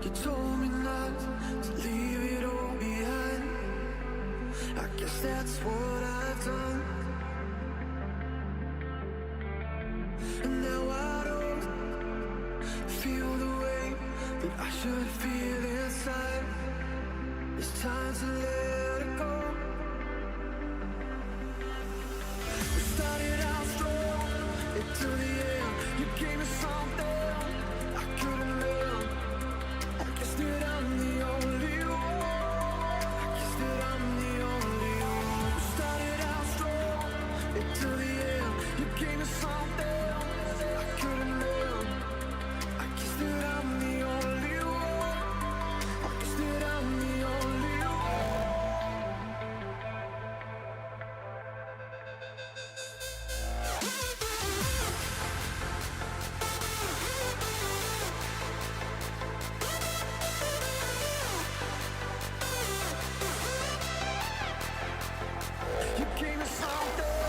You told me not to leave it all behind. I guess that's what I've done. And now I don't feel the way that I should feel inside. It's time to let it go. We started out strong, into the end. You gave me something I couldn't live. I guess that I'm the only one. I guess that I'm the only one. We started out strong, into the end. You gave me something I couldn't live. I guess that I'm the only one. I guess that I'm the only one. You gave me something.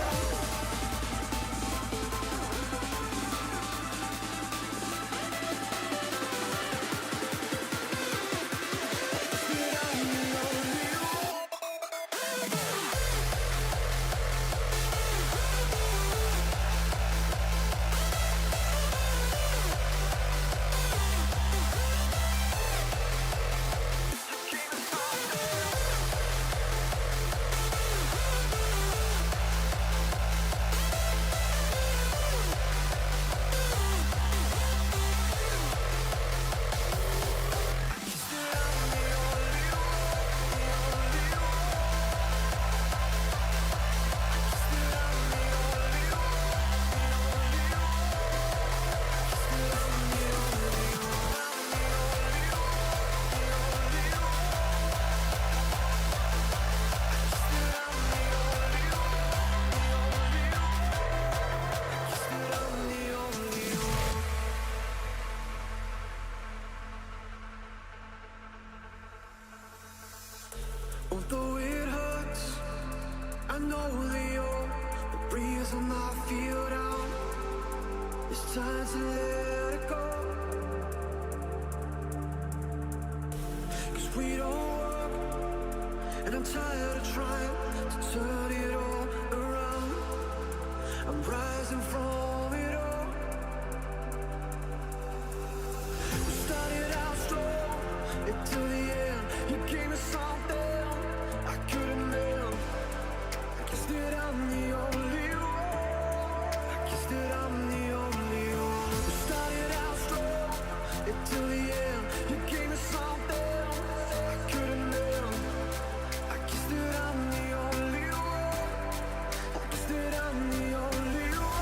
Although it hurts, I know that you're the reason I feel down. It's time to let it go. 'Cause we don't work, and I'm tired of trying to turn it all around. I'm rising from it all. We started out strong, into the end. You gave me something I couldn't live. I guess that I'm the only one. I guess that I'm the only one. We started out strong, until the end. You gave me something I couldn't live. I guess that I'm the only one. I guess that I'm the only one.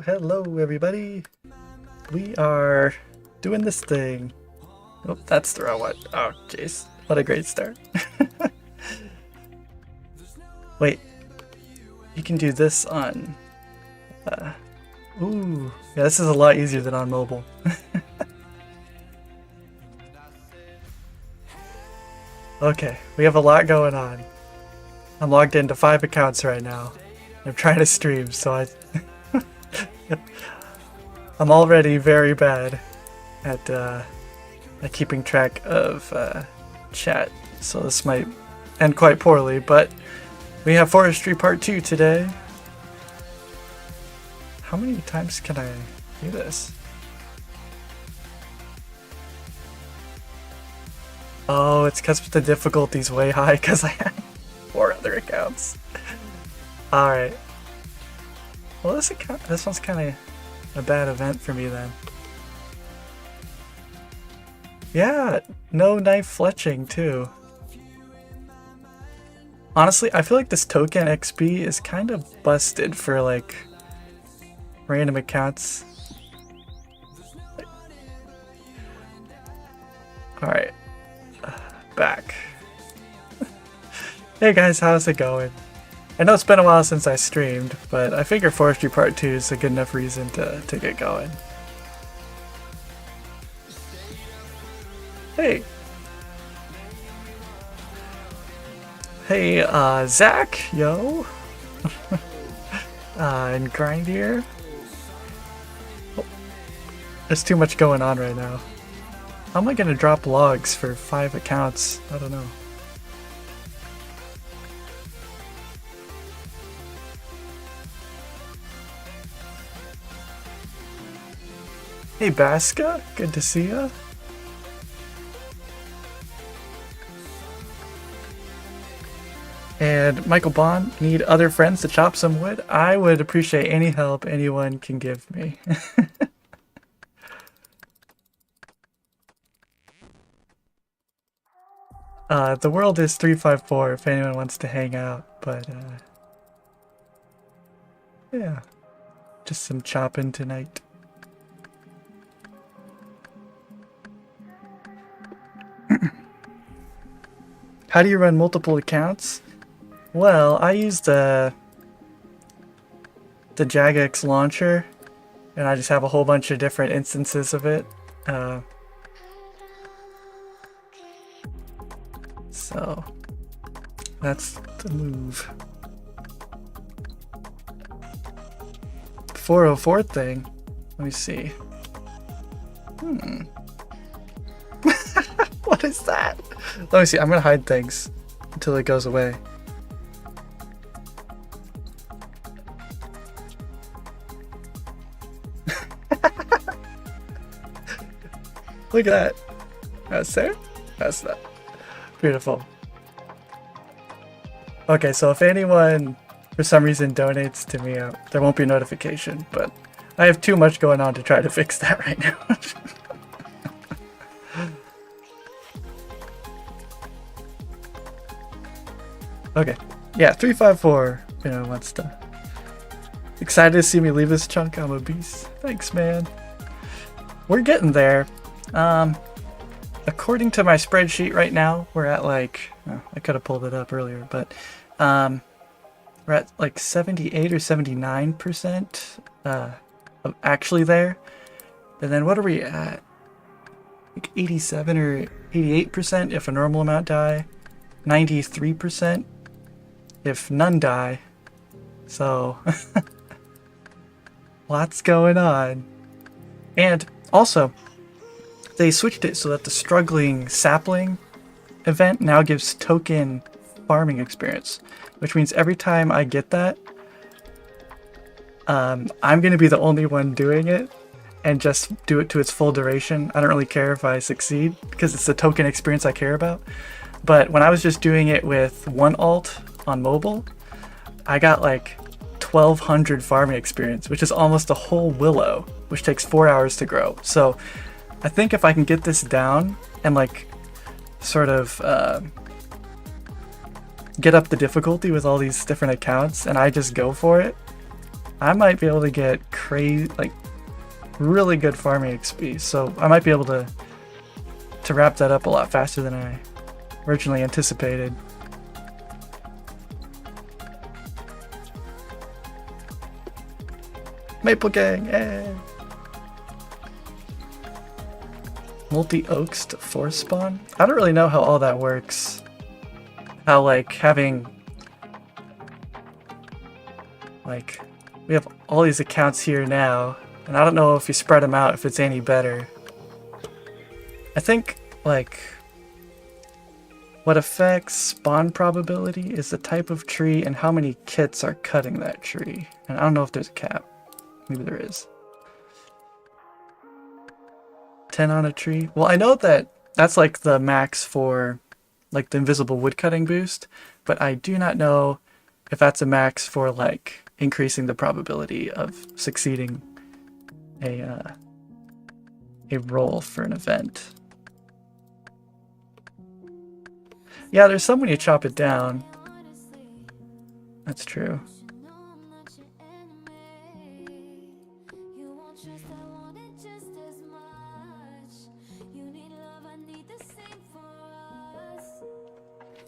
Hello everybody. We are doing this thing. Oh, that's the wrong one. Oh, jeez. What a great start. Wait. You can do this on... ooh. Yeah, this is a lot easier than on mobile. Okay, we have a lot going on. I'm logged into 5 accounts right now. I'm trying to stream, so I'm already very bad at keeping track of chat, so this might end quite poorly, but We have Forestry Part 2 today. How many times can I do this? Oh, it's because the difficulty's way high because I have 4 other accounts. Alright. Well, this one's kind of a bad event for me then. Yeah, no knife fletching too. Honestly, I feel like this token XP is kind of busted for like random accounts. Alright. Back. Hey guys, how's it going? I know it's been a while since I streamed, but I figure Forestry Part 2 is a good enough reason to get going. Hey! Hey, Zach, yo! And Grind here. Oh, there's too much going on right now. How am I gonna drop logs for 5 accounts? I don't know. Hey Baska, good to see ya. And Michael Bond, need other friends to chop some wood? I would appreciate any help anyone can give me. The world is 354 if anyone wants to hang out, but yeah, just some chopping tonight. How do you run multiple accounts? Well, I use the Jagex launcher, and I just have a whole bunch of different instances of it. So that's the move. 404 thing. Let me see. What is that? Let me see. I'm gonna hide things until it goes away. Look at that. That's there. That's that. Beautiful. Okay, so if anyone for some reason donates to me, there won't be a notification, but I have too much going on to try to fix that right now. Okay, yeah, 354, you know, wants to. Excited to see me leave this chunk. I'm a beast. Thanks, man. We're getting there. According to my spreadsheet right now, we're at like, oh, I could have pulled it up earlier, but we're at like 78 or 79% of actually there. And then what are we at? Like 87 or 88% if a normal amount die, 93% if none die. So lots going on. And also, they switched it so that the struggling sapling event now gives token farming experience, which means every time I get that, I'm going to be the only one doing it and just do it to its full duration. I don't really care if I succeed because it's the token experience I care about. But when I was just doing it with one alt on mobile, I got like 1200 farming experience, which is almost a whole willow, which takes 4 hours to grow. So I think if I can get this down and like sort of get up the difficulty with all these different accounts and I just go for it, I might be able to get crazy, like really good farming XP. So I might be able to wrap that up a lot faster than I originally anticipated. Maple Gang, eh. Multi-oaks to force spawn? I don't really know how all that works. How like having like we have all these accounts here now, and I don't know if you spread them out if it's any better. I think like What affects spawn probability is the type of tree and how many kits are cutting that tree. And I don't know if there's a cap. Maybe there is. 10 on a tree. Well, I know that that's like the max for like the invisible woodcutting boost, but I do not know if that's a max for like increasing the probability of succeeding a roll for an event. Yeah, there's some when you chop it down. That's true.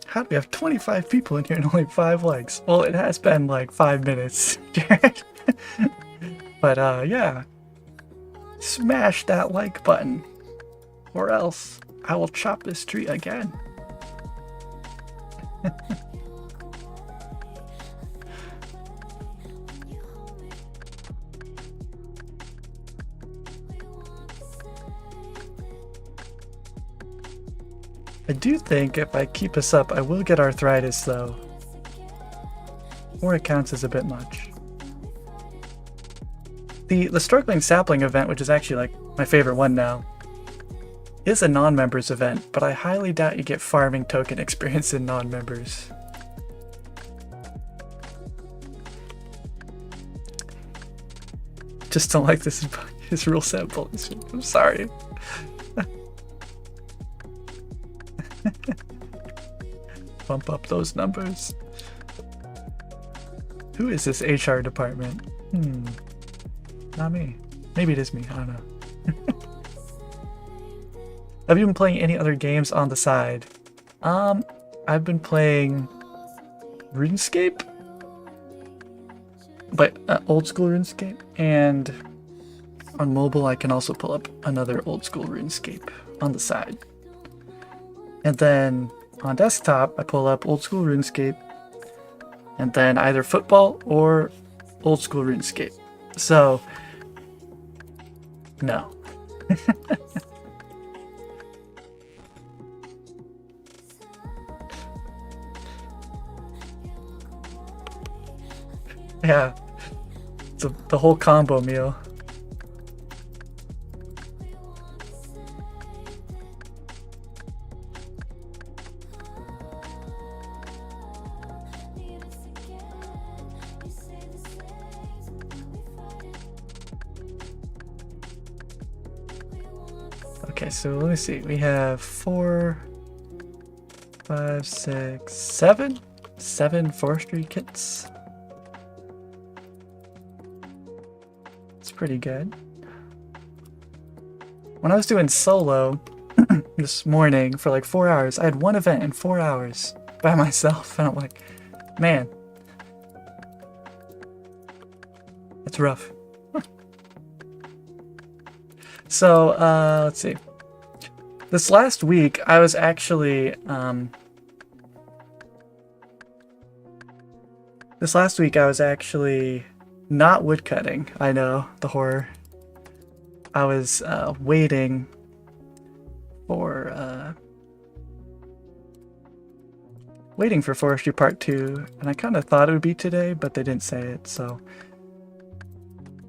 How do we have 25 people in here and only 5 likes? Well, it has been like 5 minutes, Jared. But yeah. Smash that like button, or else I will chop this tree again. I do think if I keep this up, I will get arthritis though. Or it counts as a bit much. The Struggling Sapling event, which is actually like my favorite one now, is a non-members event, but I highly doubt you get farming token experience in non-members. Just don't like this his rule set bullies. I'm sorry. Bump up those numbers. Who is this HR department? Not me. Maybe it is me. I don't know. Have you been playing any other games on the side? I've been playing RuneScape, but old school RuneScape, and on mobile I can also pull up another old school RuneScape on the side. And then on desktop I pull up old school RuneScape, and then either football or old school RuneScape. So no. Yeah, it's the whole combo meal. Okay, so let me see. We have 4, 5, 6, 7 forestry kits. It's pretty good. When I was doing solo this morning for like 4 hours, I had one event in 4 hours by myself, and I'm like, man, it's rough. So, let's see. This last week, I was actually, not woodcutting. I know, the horror. I was, waiting for Forestry Part 2, and I kind of thought it would be today, but they didn't say it, so.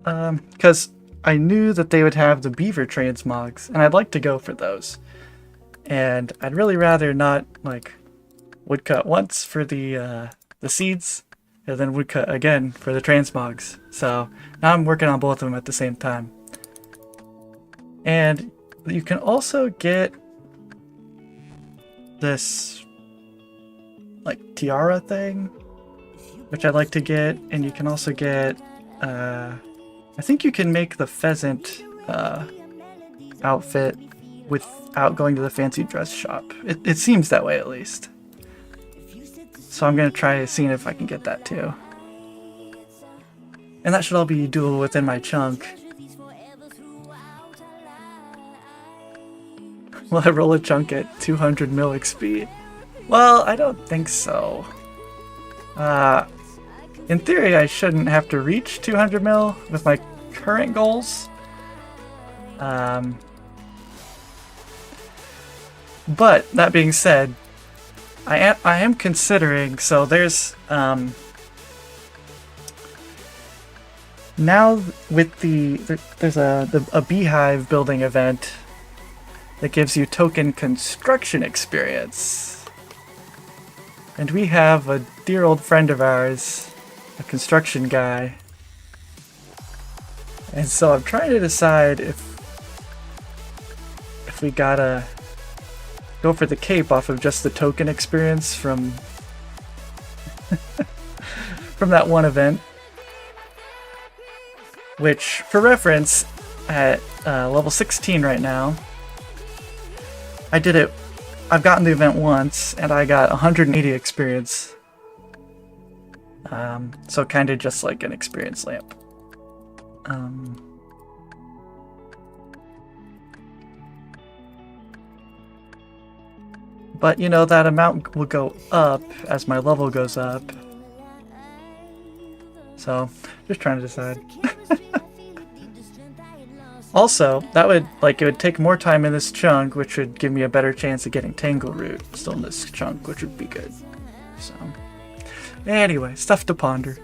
Because I knew that they would have the beaver transmogs, and I'd like to go for those. And I'd really rather not, like, woodcut once for the seeds, and then woodcut again for the transmogs. So now I'm working on both of them at the same time. And you can also get this, like, tiara thing, which I'd like to get, and you can also get, I think you can make the pheasant outfit without going to the fancy dress shop. It seems that way, at least. So I'm going to try seeing if I can get that too. And that should all be doable within my chunk. Will I roll a chunk at 200 mil XP? Well, I don't think so. In theory, I shouldn't have to reach 200 mil with my current goals. But that being said, I am considering, so there's now with there's a beehive building event that gives you token construction experience. And we have a dear old friend of ours, a construction guy. And so I'm trying to decide if we gotta go for the cape off of just the token experience from from that one event. Which, for reference, at level 16 right now, I did it. I've gotten the event once, and I got 180 experience. So kind of just like an experience lamp. But you know, that amount will go up as my level goes up. So, just trying to decide. Also, that would, like, it would take more time in this chunk, which would give me a better chance of getting Tangle Root still in this chunk, which would be good. So, anyway, stuff to ponder.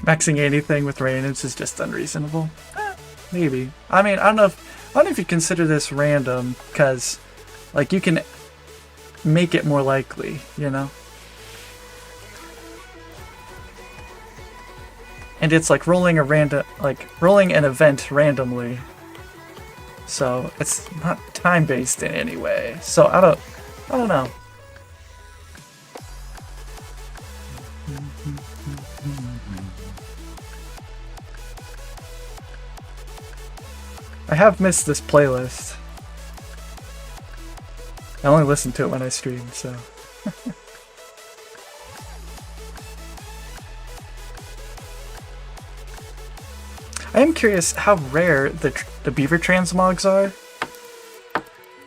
Maxing anything with Radiance is just unreasonable. Maybe. I mean, I don't know if you consider this random, because, like, you can make it more likely, you know? And it's like rolling an event randomly. So it's not time-based in any way. So I don't know. I have missed this playlist. I only listen to it when I stream, so. I am curious how rare the beaver transmogs are.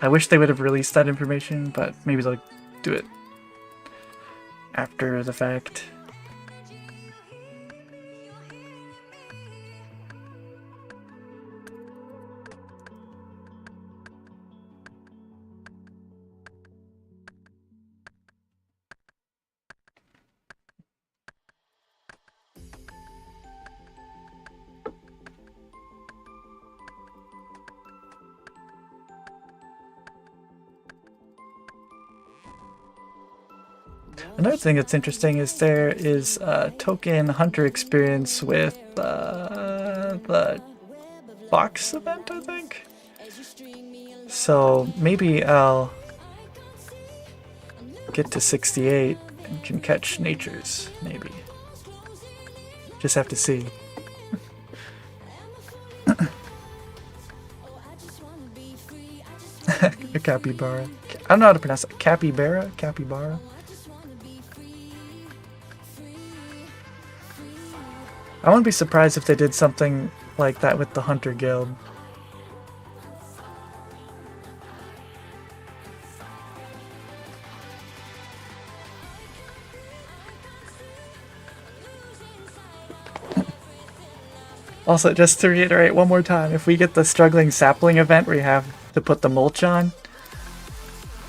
I wish they would have released that information, but maybe they'll do it after the fact. Another thing that's interesting is there is a token hunter experience with the box event, I think. So maybe I'll get to 68 and can catch natures, maybe. Just have to see. A capybara. I don't know how to pronounce it. Capybara? Capybara? I wouldn't be surprised if they did something like that with the Hunter Guild. Also, just to reiterate one more time, if we get the struggling sapling event where you have to put the mulch on,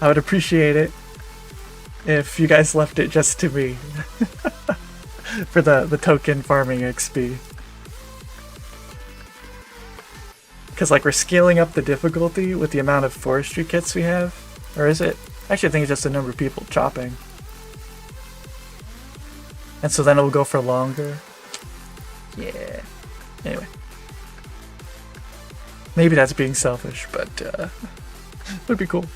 I would appreciate it if you guys left it just to me. For the token farming XP. Because, like, we're scaling up the difficulty with the amount of forestry kits we have. Or is it? Actually, I think it's just the number of people chopping. And so then it'll go for longer. Yeah. Anyway. Maybe that's being selfish, but it would be cool.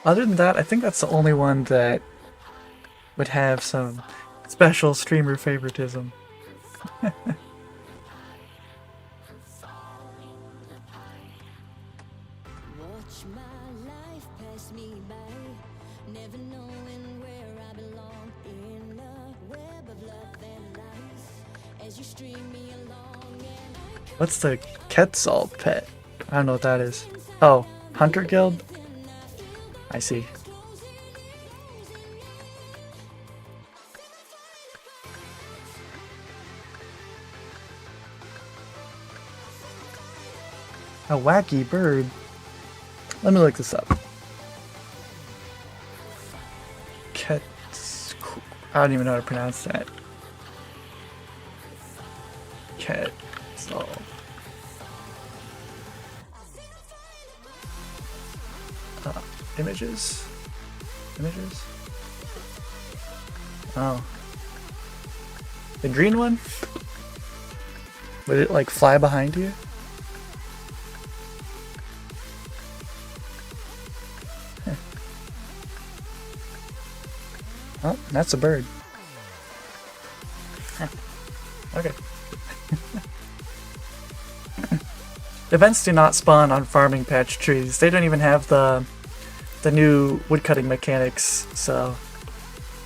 Other than that, I think that's the only one that would have some special streamer favoritism. What's the Quetzal pet? I don't know what that is. Oh, Hunter Guild? I see. A wacky bird. Let me look this up. I don't even know how to pronounce that. Quetzal. Images? Images? Oh. The green one? Would it like fly behind you? Oh, that's a bird. Huh. Okay. Events do not spawn on farming patch trees. They don't even have the new woodcutting mechanics, so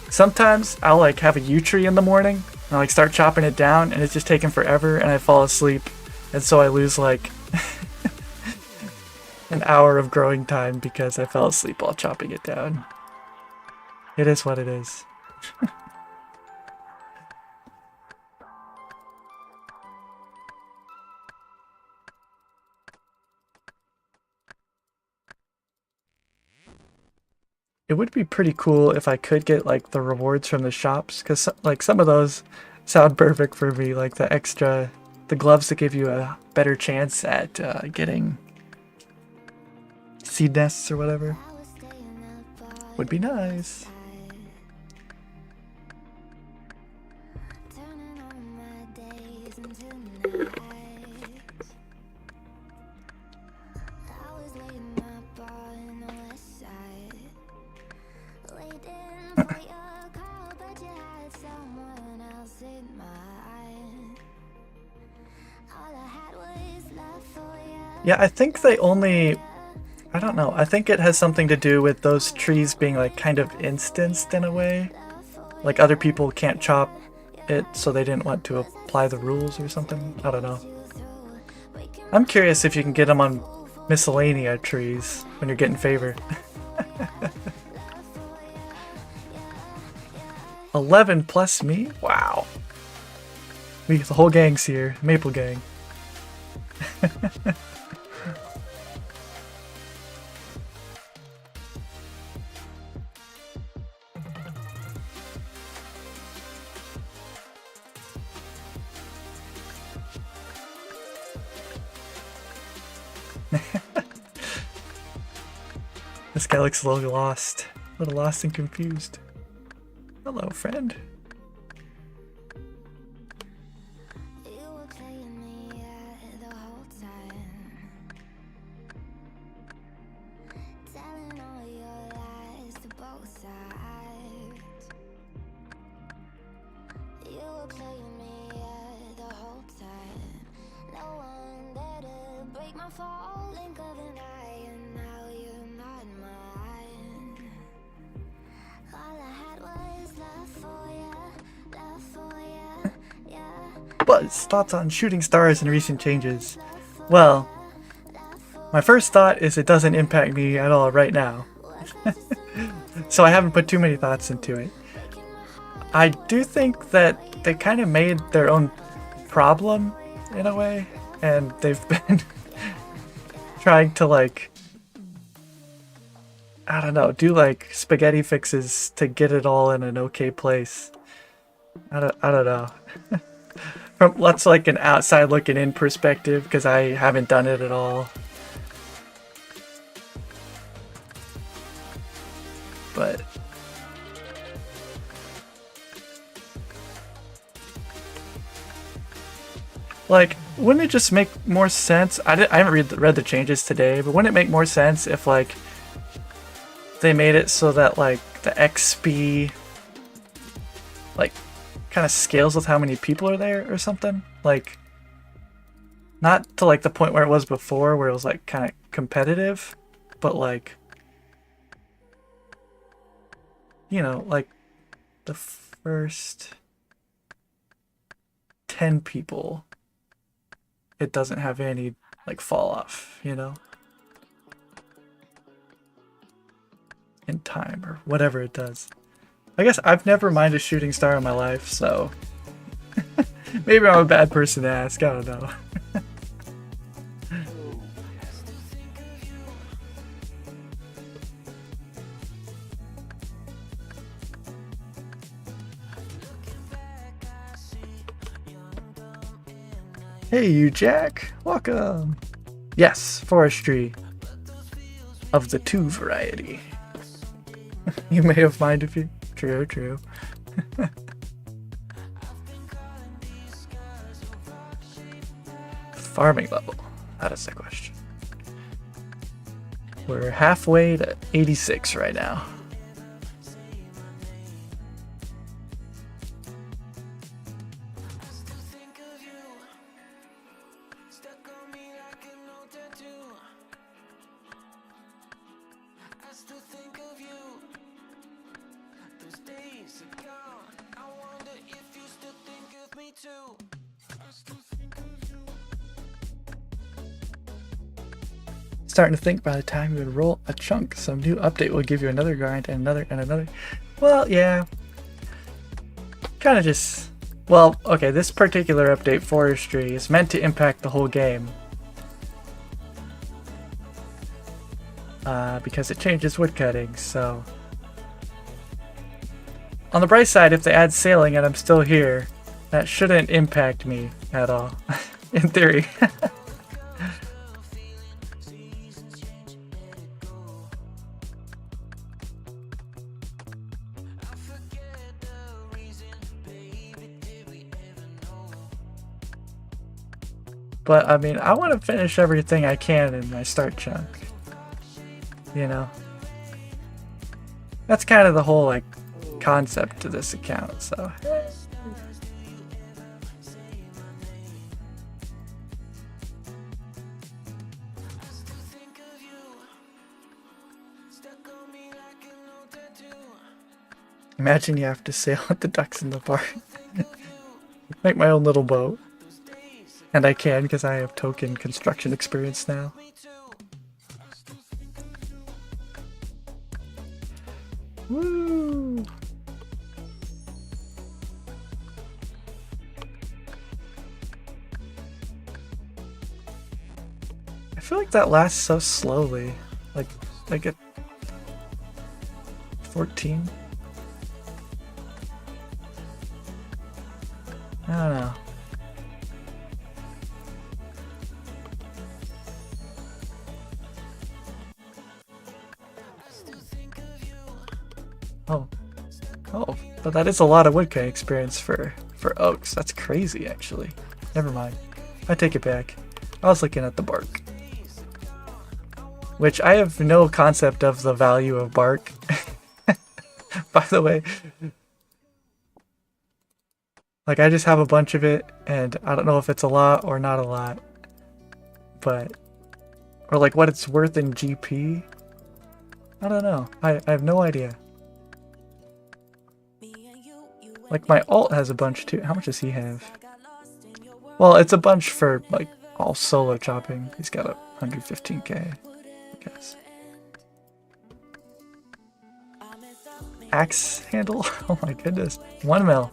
sometimes I'll like have a yew tree in the morning and I'll like start chopping it down and it's just taking forever and I fall asleep, and so I lose like an hour of growing time because I fell asleep while chopping it down. It is what it is. It would be pretty cool if I could get like the rewards from the shops, because like some of those sound perfect for me, like the gloves that give you a better chance at getting seed nests or whatever. Would be nice. Yeah, I think they only... I don't know. I think it has something to do with those trees being like kind of instanced in a way. Like other people can't chop it, so they didn't want to apply the rules or something. I don't know. I'm curious if you can get them on miscellanea trees when you're getting favor. 11 plus me? Wow. The whole gang's here. Maple gang. This guy looks a little lost. A little lost and confused. Hello, friend. Buzz, thoughts on shooting stars and recent changes? Well, my first thought is it doesn't impact me at all right now. So I haven't put too many thoughts into it. I do think that they kind of made their own problem in a way, and they've been trying to like, I don't know, do like spaghetti fixes to get it all in an okay place. I don't know. From let's like an outside looking in perspective, because I haven't done it at all. But like, wouldn't it just make more sense? I haven't read the changes today, but wouldn't it make more sense if like they made it so that like the XP like kind of scales with how many people are there or something? Like, not to like the point where it was before, where it was like kind of competitive, but like, you know, like the first 10 people, it doesn't have any like fall off, you know? in time or whatever it does. I guess I've never minded a shooting star in my life, so maybe I'm a bad person to ask. I don't know. Hey, you Jack, welcome. Yes, Forestry of the 2 variety. You may have minded if you. True, true. Farming level. That is the question. We're halfway to 86 right now. Starting to think by the time you enroll a chunk, some new update will give you another grind and another and another. Well, yeah. Kind of just... Well, okay, this particular update, Forestry, is meant to impact the whole game. Because it changes woodcutting, so... On the bright side, if they add sailing and I'm still here, that shouldn't impact me at all. In theory. But, I mean, I want to finish everything I can in my start chunk. You know? That's kind of the whole, like, concept to this account, so... Imagine you have to sail with the ducks in the park. Make my own little boat. And I can because I have token construction experience now. Woo! I feel like that lasts so slowly. Like, I get 14. I don't know. Oh, but that is a lot of woodcutting experience for oaks. That's crazy, actually. Never mind. I take it back. I was looking at the bark. Which I have no concept of the value of bark. By the way. Like, I just have a bunch of it, and I don't know if it's a lot or not a lot. But... Or like what it's worth in GP? I don't know. I have no idea. Like, my alt has a bunch too. How much does he have? Well, it's a bunch for, like, all solo chopping. He's got a 115k, I guess. Axe handle? Oh my goodness. 1 mil.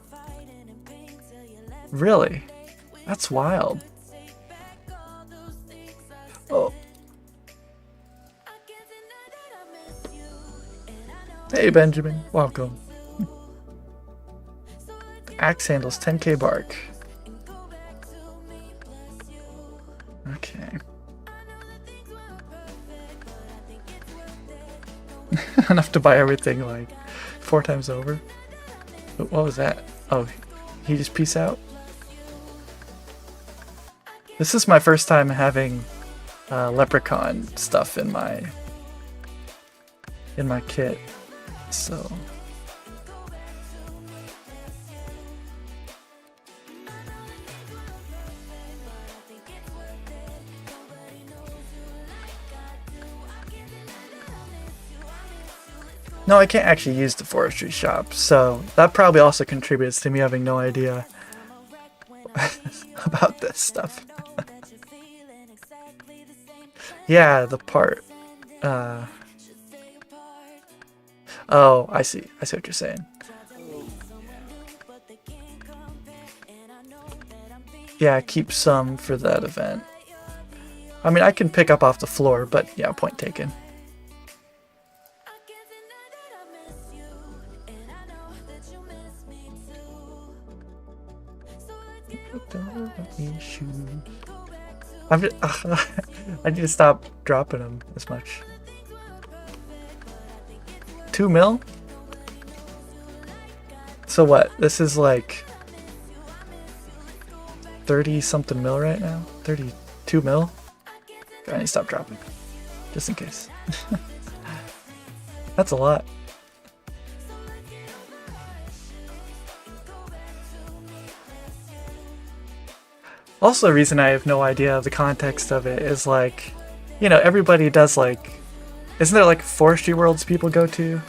Really? That's wild. Oh. Hey, Benjamin. Welcome. Axe handles 10k bark. Okay. Enough to buy everything like 4 times over. What was that? Oh, he just peace out? This is my first time having leprechaun stuff in my kit, so... No, I can't actually use the forestry shop, so that probably also contributes to me having no idea about this stuff. Yeah, the part. Oh, I see. I see what you're saying. Yeah, keep some for that event. I mean, I can pick up off the floor, but yeah, point taken. I'm just, I need to stop dropping them as much. 2 mil? So what? This is like 30 something mil right now? 32 mil? I need to stop dropping. Just in case. That's a lot. Also, the reason I have no idea of the context of it is like, you know, everybody does like, isn't there like Forestry worlds people go to?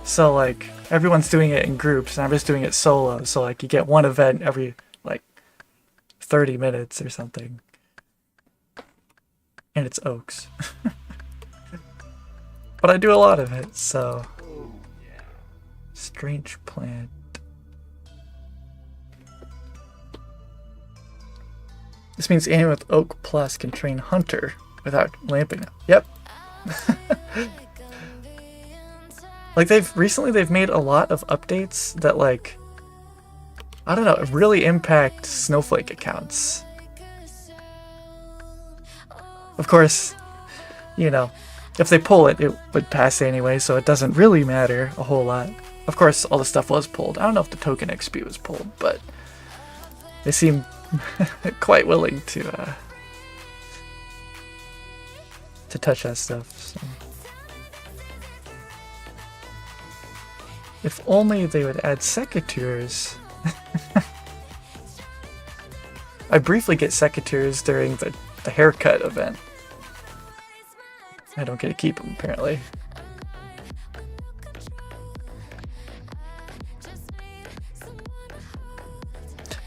So like, everyone's doing it in groups and I'm just doing it solo. So like, you get one event every like 30 minutes or something. And it's oaks. But I do a lot of it, so. Strange plant. This means anyone with Oak Plus can train Hunter without lamping them. Yep. Like recently they've made a lot of updates that like, I don't know, really impact Snowflake accounts. Of course, you know, if they pull it, it would pass anyway, so it doesn't really matter a whole lot. Of course, all the stuff was pulled. I don't know if the token XP was pulled, but they seem quite willing to touch that stuff. So. If only they would add secateurs. I briefly get secateurs during the haircut event. I don't get to keep them apparently.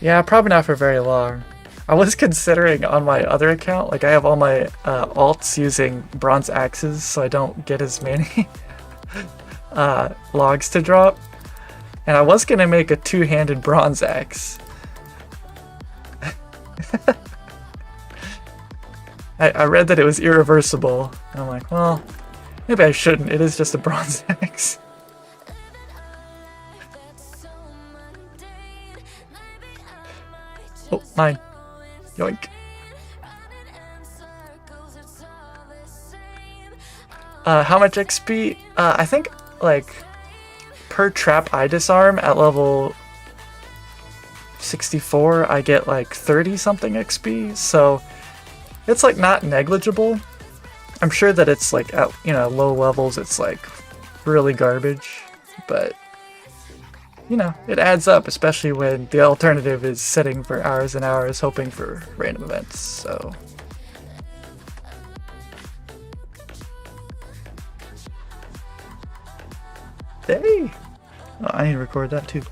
Yeah, probably not for very long. I was considering on my other account, like I have all my alts using bronze axes so I don't get as many logs to drop. And I was gonna make a two-handed bronze axe. I read that it was irreversible. And I'm like, well, maybe I shouldn't. It is just a bronze axe. Oh, mine. Yoink. How much XP? I think, like, per trap I disarm at level 64, I get, like, 30-something XP, so it's, like, not negligible. I'm sure that it's, like, at, you know, low levels, it's, like, really garbage, but you know, it adds up, especially when the alternative is sitting for hours and hours hoping for random events, so. Hey! Oh, I need to record that too.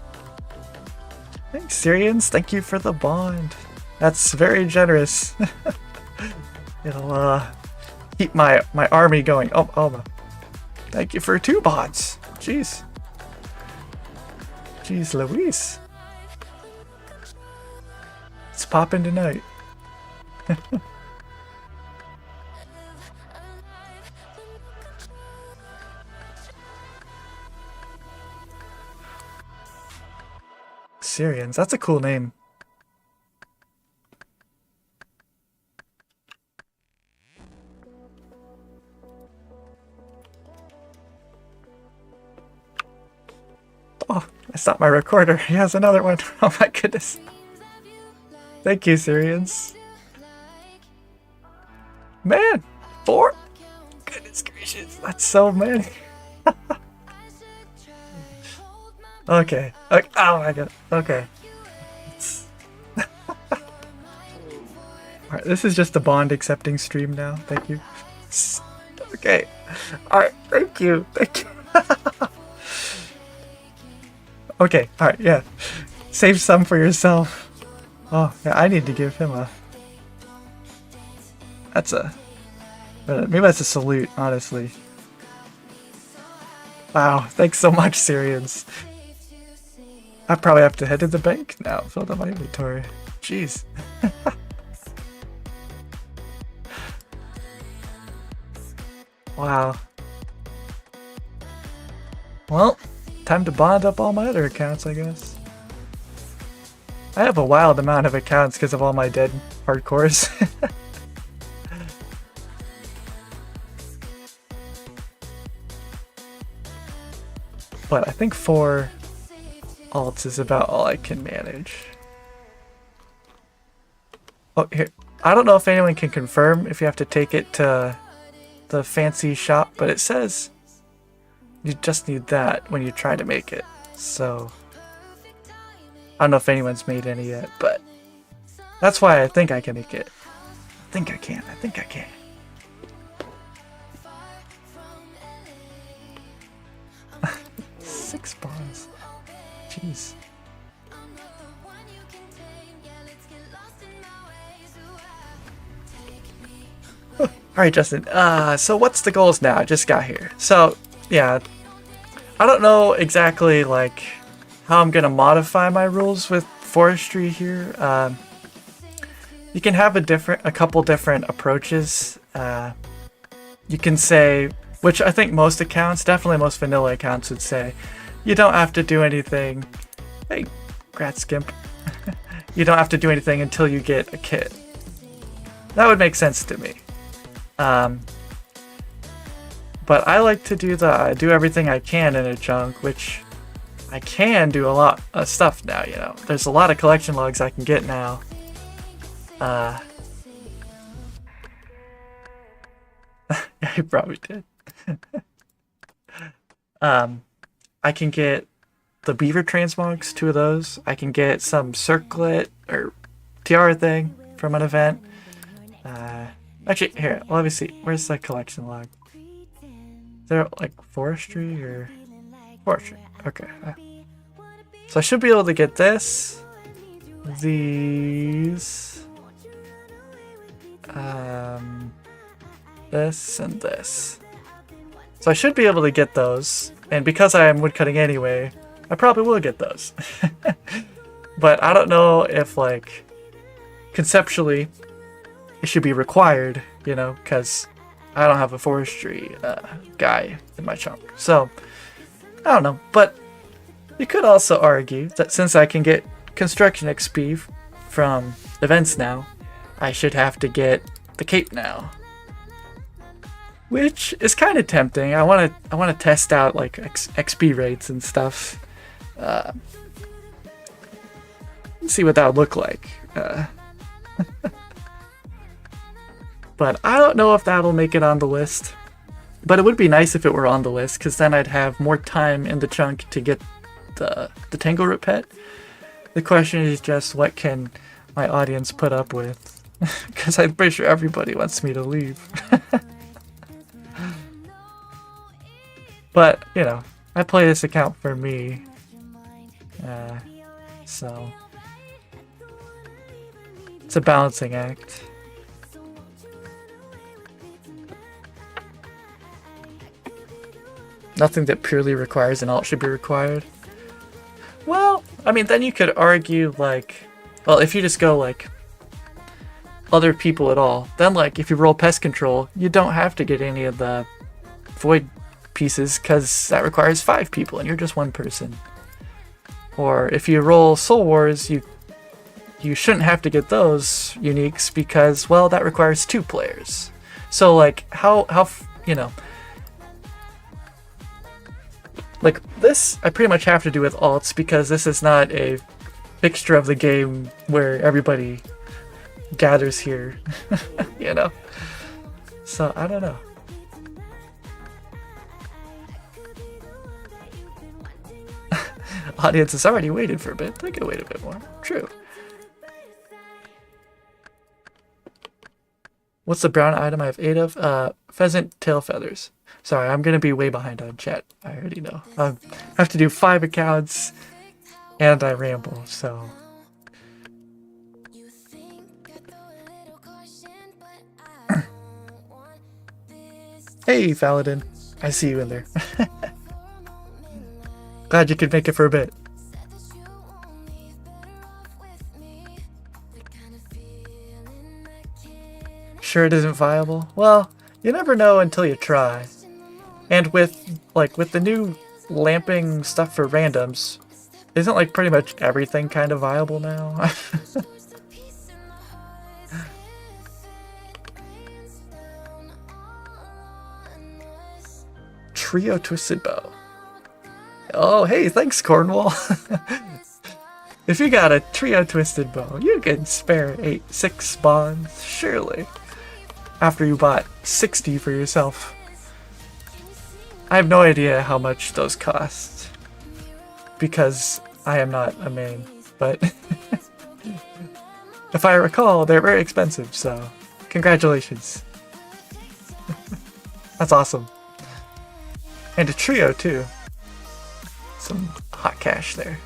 Thanks, Syrians. Thank you for the bond. That's very generous. It'll keep my army going. Oh, thank you for 2 bonds. Jeez. Jeez Louise. It's popping tonight. Syrians, that's a cool name. Oh, I stopped my recorder. He has another one. Oh my goodness. Thank you, Syrians. Man, 4? Goodness gracious, that's so many. Okay. Oh my god. Okay. Alright, this is just a bond accepting stream now. Thank you. Okay. Alright, thank you. Thank you. Okay, alright, yeah. Save some for yourself. Oh, yeah, I need to give him a... That's a... Maybe that's a salute, honestly. Wow, thanks so much, Syrians. I probably have to head to the bank now. Fill out my inventory. Jeez. Wow. Well, time to bond up all my other accounts, I guess. I have a wild amount of accounts because of all my dead hardcores. But I think 4 alts is about all I can manage. Oh, here. I don't know if anyone can confirm if you have to take it to the fancy shop, but it says you just need that when you try to make it. So I don't know if anyone's made any yet, but that's why I think I can make it. I think I can. I think I can. Six spawns. Jeez. Alright, Justin. So what's the goals now? I just got here. So, yeah. I don't know exactly, like, how I'm going to modify my rules with Forestry here. You can have a couple different approaches. You can say, which I think most accounts, definitely most vanilla accounts would say, you don't have to do anything. Hey, Grat Skimp. You don't have to do anything until you get a kit. That would make sense to me. But I like to do everything I can in a chunk, which I can do a lot of stuff now, you know. There's a lot of collection logs I can get now. I probably did. I can get the beaver transmogs, 2 of those. I can get some circlet or tiara thing from an event. Actually, here, let me see. Where's the collection log? Is there like forestry or forestry? Okay. So I should be able to get this, these, this, and this. So I should be able to get those. And because I am woodcutting anyway, I probably will get those. But I don't know if, like, conceptually, it should be required, you know, because I don't have a forestry guy in my chunk. So, I don't know. But you could also argue that since I can get construction XP from events now, I should have to get the cape now. Which is kind of tempting. I want to test out like XP rates and stuff. See what that would look like. But I don't know if that'll make it on the list. But it would be nice if it were on the list, because then I'd have more time in the chunk to get the Tangle Root pet. The question is just, what can my audience put up with? Because I'm pretty sure everybody wants me to leave. But, you know, I play this account for me. So it's a balancing act. Nothing that purely requires an alt should be required. Well, I mean, then you could argue, like, well, if you just go, like, other people at all, then, like, if you roll pest control, you don't have to get any of the void pieces, because that requires 5 people and you're just 1 person. Or if you roll Soul Wars, you shouldn't have to get those uniques because, well, that requires 2 players. So, like, how you know, like, this I pretty much have to do with alts because this is not a fixture of the game where everybody gathers here. You know? So, I don't know. Audience has already waited for a bit. They could wait a bit more. True. What's the brown item I have 8 of? Pheasant tail feathers. Sorry, I'm gonna be way behind on chat. I already know. I have to do 5 accounts, and I ramble, so. Hey, Faladin. I see you in there. Glad you could make it for a bit. Sure it isn't viable? Well, you never know until you try. And with the new lamping stuff for randoms, isn't like pretty much everything kind of viable now? Trio Twisted Bow. Oh, hey, thanks, Cornwall. If you got a Trio Twisted Bow, you can spare 6 spawns, surely. After you bought 60 for yourself. I have no idea how much those cost, because I am not a main, but if I recall, they're very expensive, so congratulations. That's awesome. And a trio too. Some hot cash there.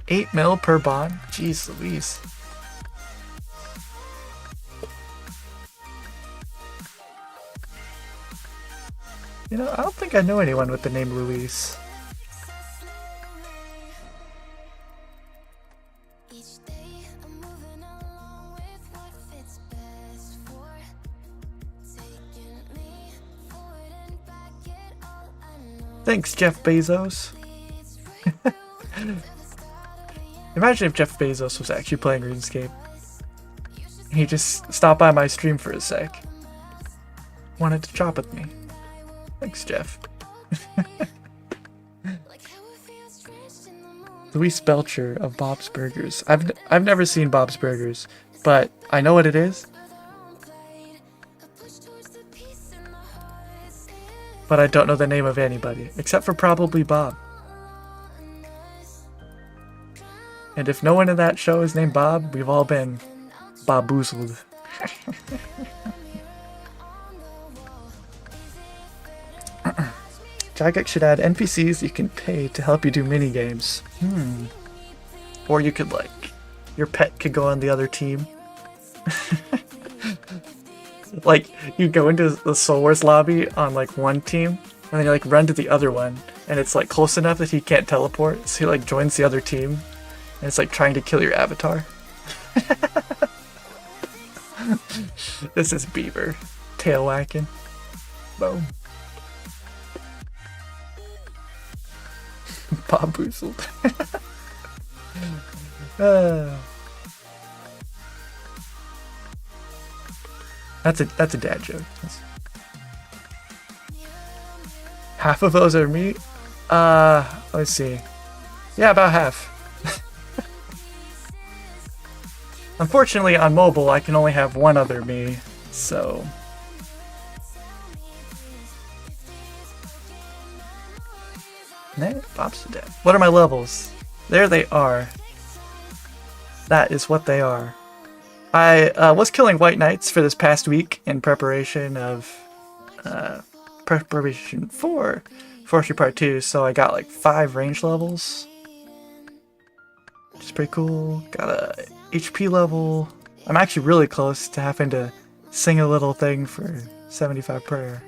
$8 mil per bond? Jeez Louise. You know, I don't think I know anyone with the name Louise. Thanks, Jeff Bezos. Imagine if Jeff Bezos was actually playing RuneScape. He just stopped by my stream for a sec. Wanted to chop with me. Thanks, Jeff. Luis Belcher of Bob's Burgers. I've never seen Bob's Burgers, but I know what it is. But I don't know the name of anybody, except for probably Bob. And if no one in that show is named Bob, we've all been Boboozled. Jagex should add NPCs you can pay to help you do minigames. Or you could, like, your pet could go on the other team. Like, you go into the Soul Wars lobby on, like, one team, and then you, like, run to the other one, and it's, like, close enough that he can't teleport, so he, like, joins the other team, and it's, like, trying to kill your avatar. This is Beaver. Tail whacking. Boom. Boboozled. That's a dad joke. Half of those are me? Let's see. Yeah, about half. Unfortunately, on mobile, I can only have one other me, so... Nah, Bob's dead. What are my levels? There they are. That is what they are. I was killing White Knights for this past week in preparation of preparation for Forestry Part 2, so I got like 5 range levels, which is pretty cool. Got a HP level. I'm actually really close to having to sing a little thing for 75 prayer.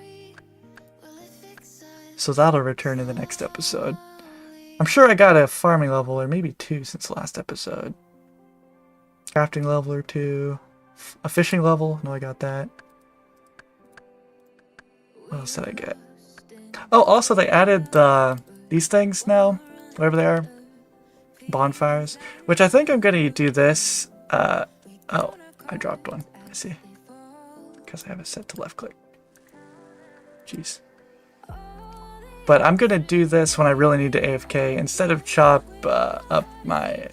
So that'll return in the next episode. I'm sure I got a farming level, or maybe 2 since the last episode. Crafting level or 2. A fishing level. No, I got that. What else did I get? Oh, also they added these things now. Whatever they are. Bonfires. Which I think I'm going to do this. Oh, I dropped one. I see. Because I have it set to left click. Jeez. But I'm going to do this when I really need to AFK. Instead of chop up my...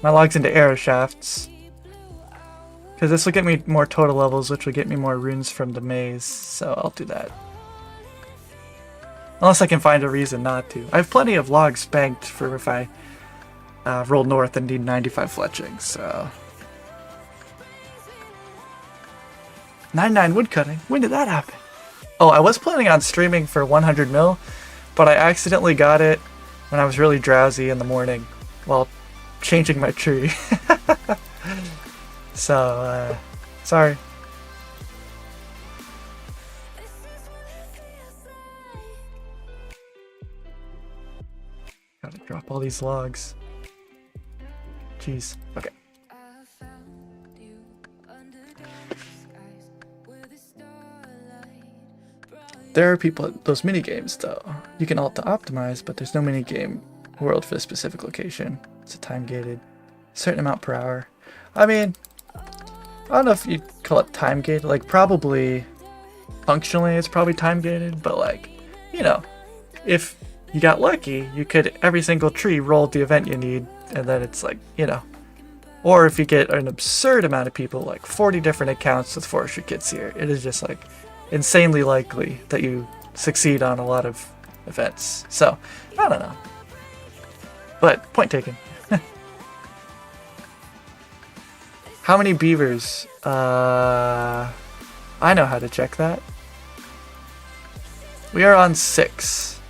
my logs into arrow shafts, because this will get me more total levels, which will get me more runes from the maze, so I'll do that. Unless I can find a reason not to. I have plenty of logs banked for if I roll north and need 95 fletching, so... 99 woodcutting? When did that happen? Oh, I was planning on streaming for 100 mil, but I accidentally got it when I was really drowsy in the morning while changing my tree. So Sorry. Gotta drop all these logs. Jeez. Okay. There are people at those mini games though. You can alt to optimize, but there's no mini game world for a specific location. It's a time gated, certain amount per hour. I mean, I don't know if you'd call it time gated. Like probably, functionally, it's probably time gated. But like, you know, if you got lucky, you could every single tree roll the event you need, and then it's like, you know. Or if you get an absurd amount of people, like 40 different accounts with Forestry kits here, it is just like insanely likely that you succeed on a lot of events. So, I don't know. But, point taken. How many beavers? I know how to check that. We are on 6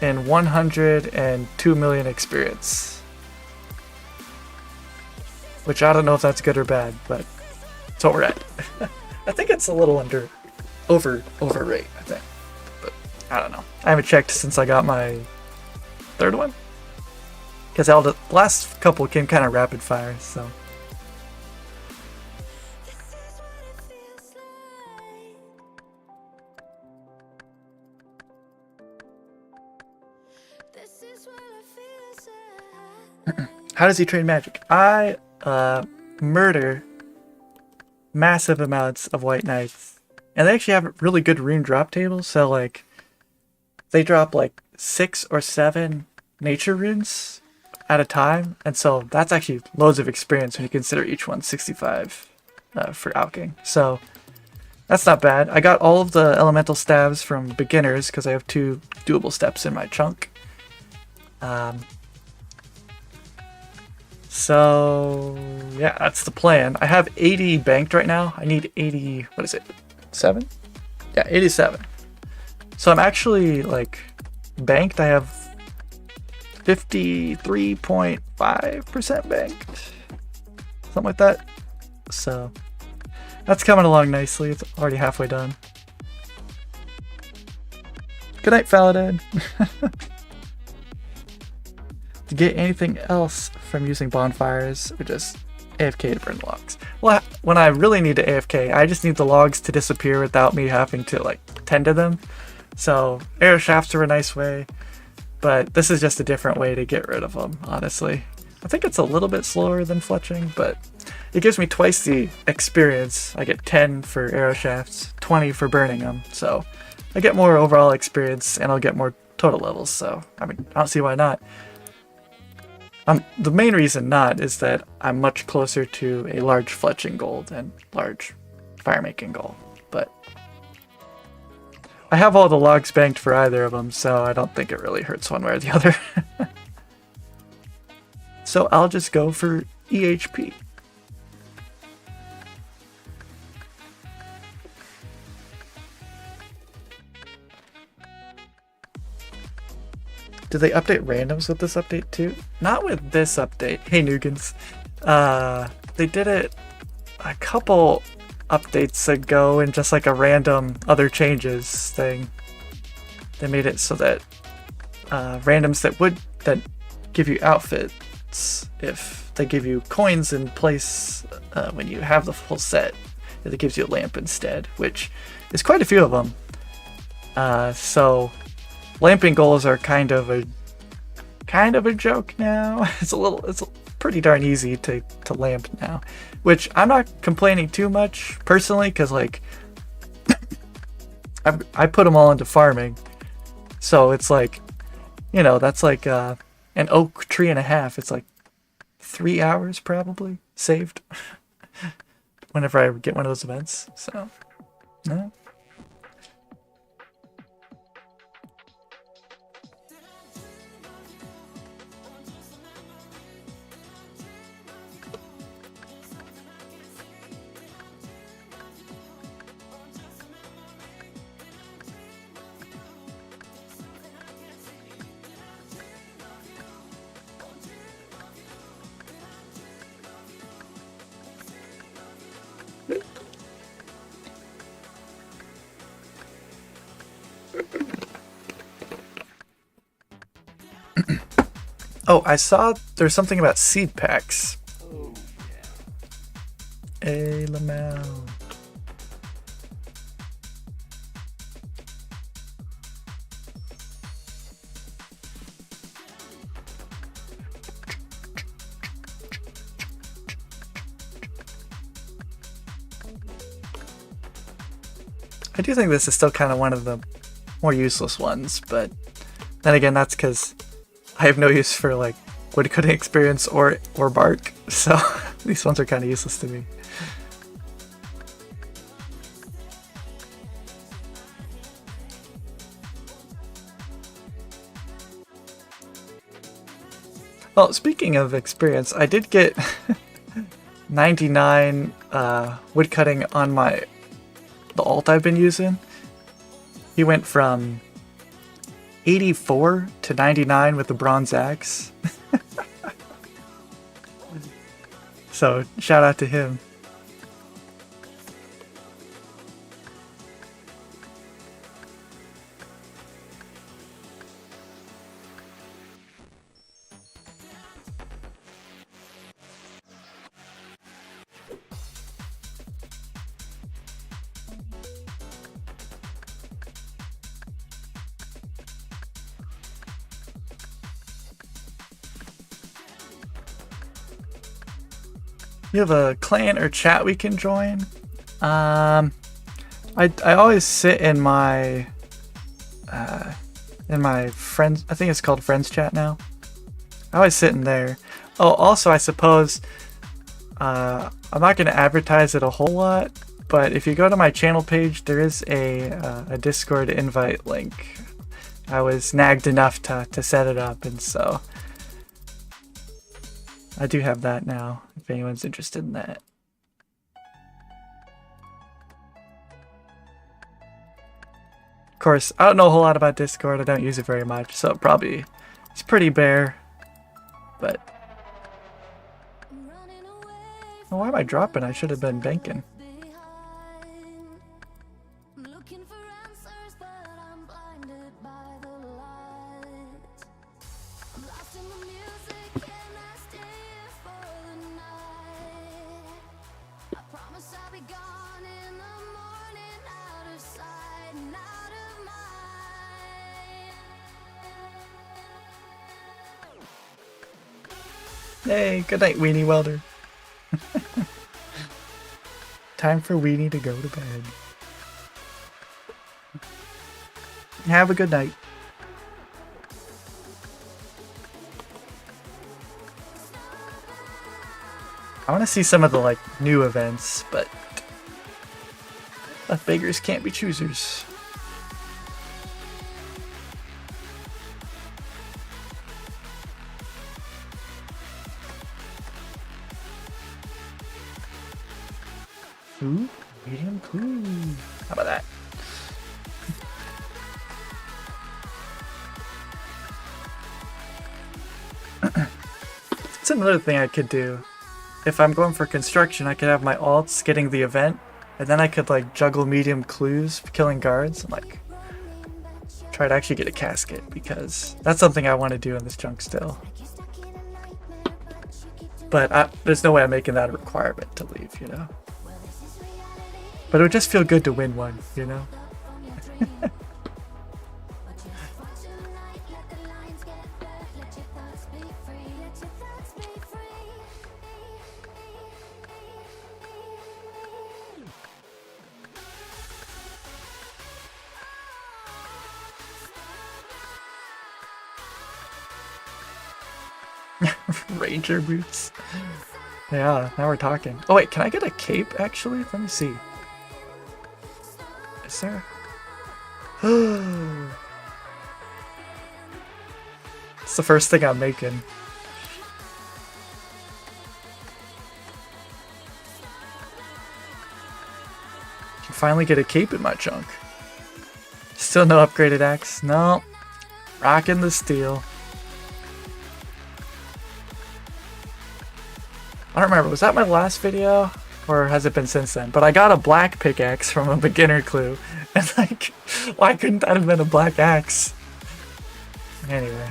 in 102 million experience. Which I don't know if that's good or bad, but that's what we're at. I think it's a little overrate, I think. But I don't know. I haven't checked since I got my 3rd one. Because the last couple came kind of rapid fire, so. How does he trade magic? I murder massive amounts of white knights. And they actually have really good rune drop tables, so like they drop like 6 or 7 nature runes at a time, and so that's actually loads of experience when you consider each one 65 for alching. So that's not bad. I got all of the elemental stabs from beginners because I have 2 doable steps in my chunk. So yeah, that's the plan. I have 80 banked right now. I need 80, what is it, 7? Yeah, 87. So I'm actually like banked. I have 53.5% banked. Something like that. So that's coming along nicely. It's already halfway done. Good night, Faladad. To get anything else from using bonfires or just AFK to burn logs? Well, when I really need to AFK, I just need the logs to disappear without me having to like tend to them. So arrow shafts are a nice way, but this is just a different way to get rid of them, honestly. I think it's a little bit slower than fletching, but it gives me twice the experience. I get 10 for arrow shafts, 20 for burning them, so I get more overall experience and I'll get more total levels, so I mean, I don't see why not. The main reason not is that I'm much closer to a large fletching goal than large fire making goal, but I have all the logs banked for either of them, so I don't think it really hurts one way or the other. So I'll just go for EHP. Did they update randoms with this update too? Not with this update. Hey Nugans. They did it a couple updates ago in just like a random other changes thing. They made it so that randoms that give you outfits, if they give you coins in place when you have the full set, it gives you a lamp instead, which is quite a few of them. So lamping goals are kind of a joke now. It's pretty darn easy to lamp now, which I'm not complaining too much personally, because like I put them all into farming, so it's like, you know, that's like an oak tree and a half. It's like 3 hours probably saved whenever I get one of those events. So no. Oh, I saw there's something about seed packs. Oh, yeah. A Lamel. I do think this is still kind of one of the more useless ones, but then again, that's because I have no use for like woodcutting experience or bark, so these ones are kind of useless to me. Well, speaking of experience, I did get 99 woodcutting on the alt I've been using. He went from 84 to 99 with the bronze axe. So shout out to him. You have a clan or chat we can join? I always sit in my friends. I think it's called friends chat now. I always sit in there. Oh, also I suppose I'm not going to advertise it a whole lot, but if you go to my channel page, there is a Discord invite link. I was nagged enough to set it up, and so I do have that now, if anyone's interested in that. Of course, I don't know a whole lot about Discord. I don't use it very much, so it's pretty bare. But oh, why am I dropping? I should have been banking. Hey, good night, Weenie Welder. Time for Weenie to go to bed. Have a good night. I want to see some of the like new events, but beggars can't be choosers. Ooh, medium clue. How about that? It's another thing I could do. If I'm going for construction, I could have my alts getting the event, and then I could like juggle medium clues, killing guards, and like try to actually get a casket, because that's something I want to do in this chunk still. But there's no way I'm making that a requirement to leave, you know? But it would just feel good to win one, you know? Ranger boots. Yeah, now we're talking. Oh wait, can I get a cape actually? Let me see. Is there? It's the first thing I'm making. Can finally get a cape in my chunk. Still no upgraded axe. No. Rocking the steel. I don't remember, was that my last video? Or has it been since then? But I got a black pickaxe from a beginner clue. And like, why couldn't that have been a black axe? Anyway.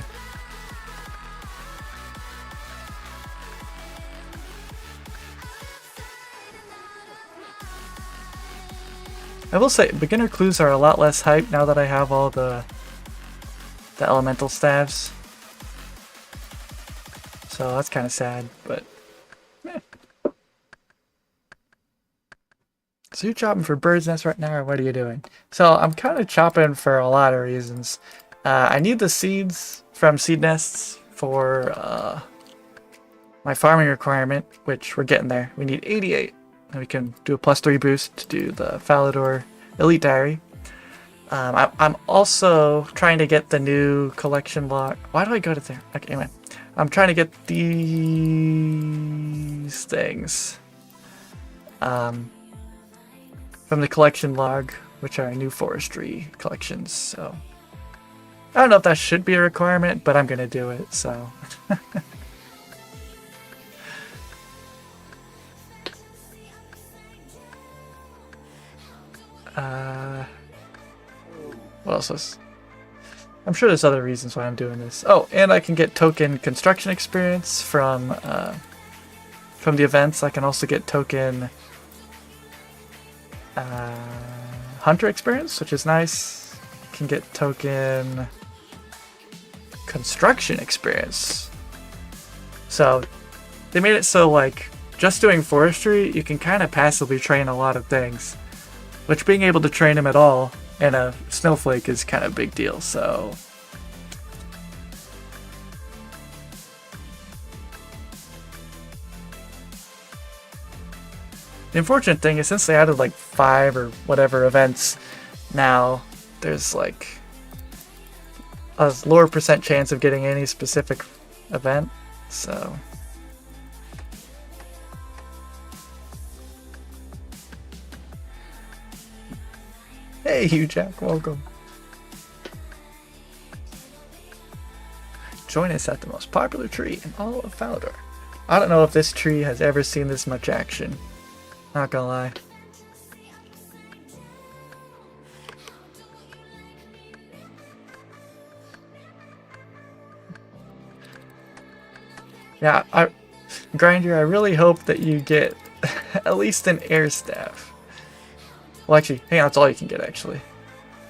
I will say, beginner clues are a lot less hype now that I have all the elemental staves. So that's kind of sad, but eh. So you're chopping for bird's nest right now, or what are you doing? So I'm kind of chopping for a lot of reasons. I need the seeds from seed nests for my farming requirement, which we're getting there. We need 88, and we can do a +3 boost to do the Falador Elite Diary. I'm also trying to get the new collection log. Why do I go to there? Okay, anyway. I'm trying to get these things from the collection log, which are new forestry collections. So I don't know if that should be a requirement, but I'm gonna do it. So what else was? I'm sure there's other reasons why I'm doing this. Oh, and I can get token construction experience from the events. I can also get token hunter experience, which is nice. I can get token construction experience. So they made it so like just doing forestry, you can kind of passively train a lot of things, which being able to train them at all and a snowflake is kind of a big deal. So the unfortunate thing is, since they added like 5 or whatever events, now there's like a lower % chance of getting any specific event. So hey, Hugh Jack, welcome. Join us at the most popular tree in all of Falador. I don't know if this tree has ever seen this much action. Not gonna lie. Yeah, Grinder, I really hope that you get at least an air staff. Well, actually, hang on, that's all you can get, actually.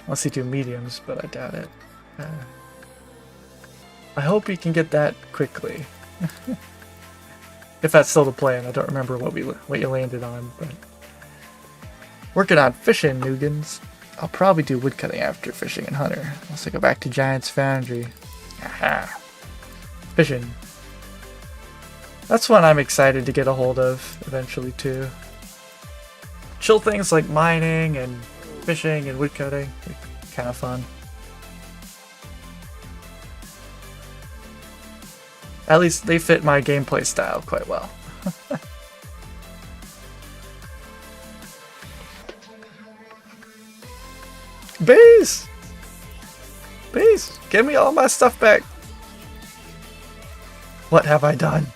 Unless you do mediums, but I doubt it. I hope you can get that quickly. If that's still the plan. I don't remember what you landed on, but... Working on fishing, Nugans. I'll probably do woodcutting after fishing and hunter. Unless I go back to Giant's Foundry. Aha! Fishing. That's one I'm excited to get a hold of eventually, too. Chill things like mining and fishing and woodcutting. Kind of fun. At least they fit my gameplay style quite well. Bees! Bees! Give me all my stuff back! What have I done?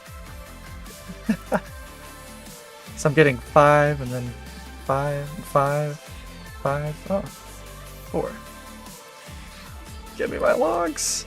So I'm getting 5 and then 5, 5, 5, oh, 4. Give me my logs!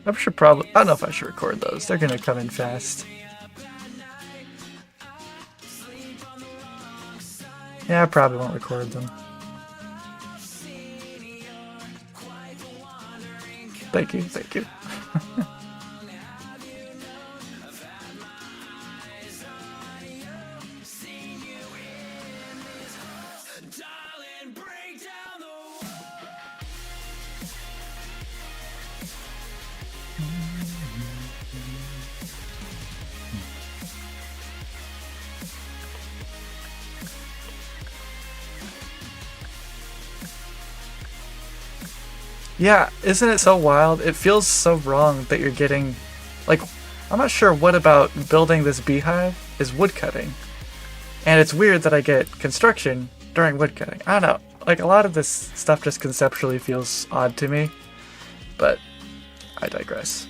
I should probably... I don't know if I should record those. They're gonna come in fast. Yeah, I probably won't record them. Thank you, thank you. Yeah, isn't it so wild? It feels so wrong that you're getting... Like, I'm not sure what about building this beehive is woodcutting. And it's weird that I get construction during woodcutting. I don't know. like a lot of this stuff just conceptually feels odd to me, but I digress.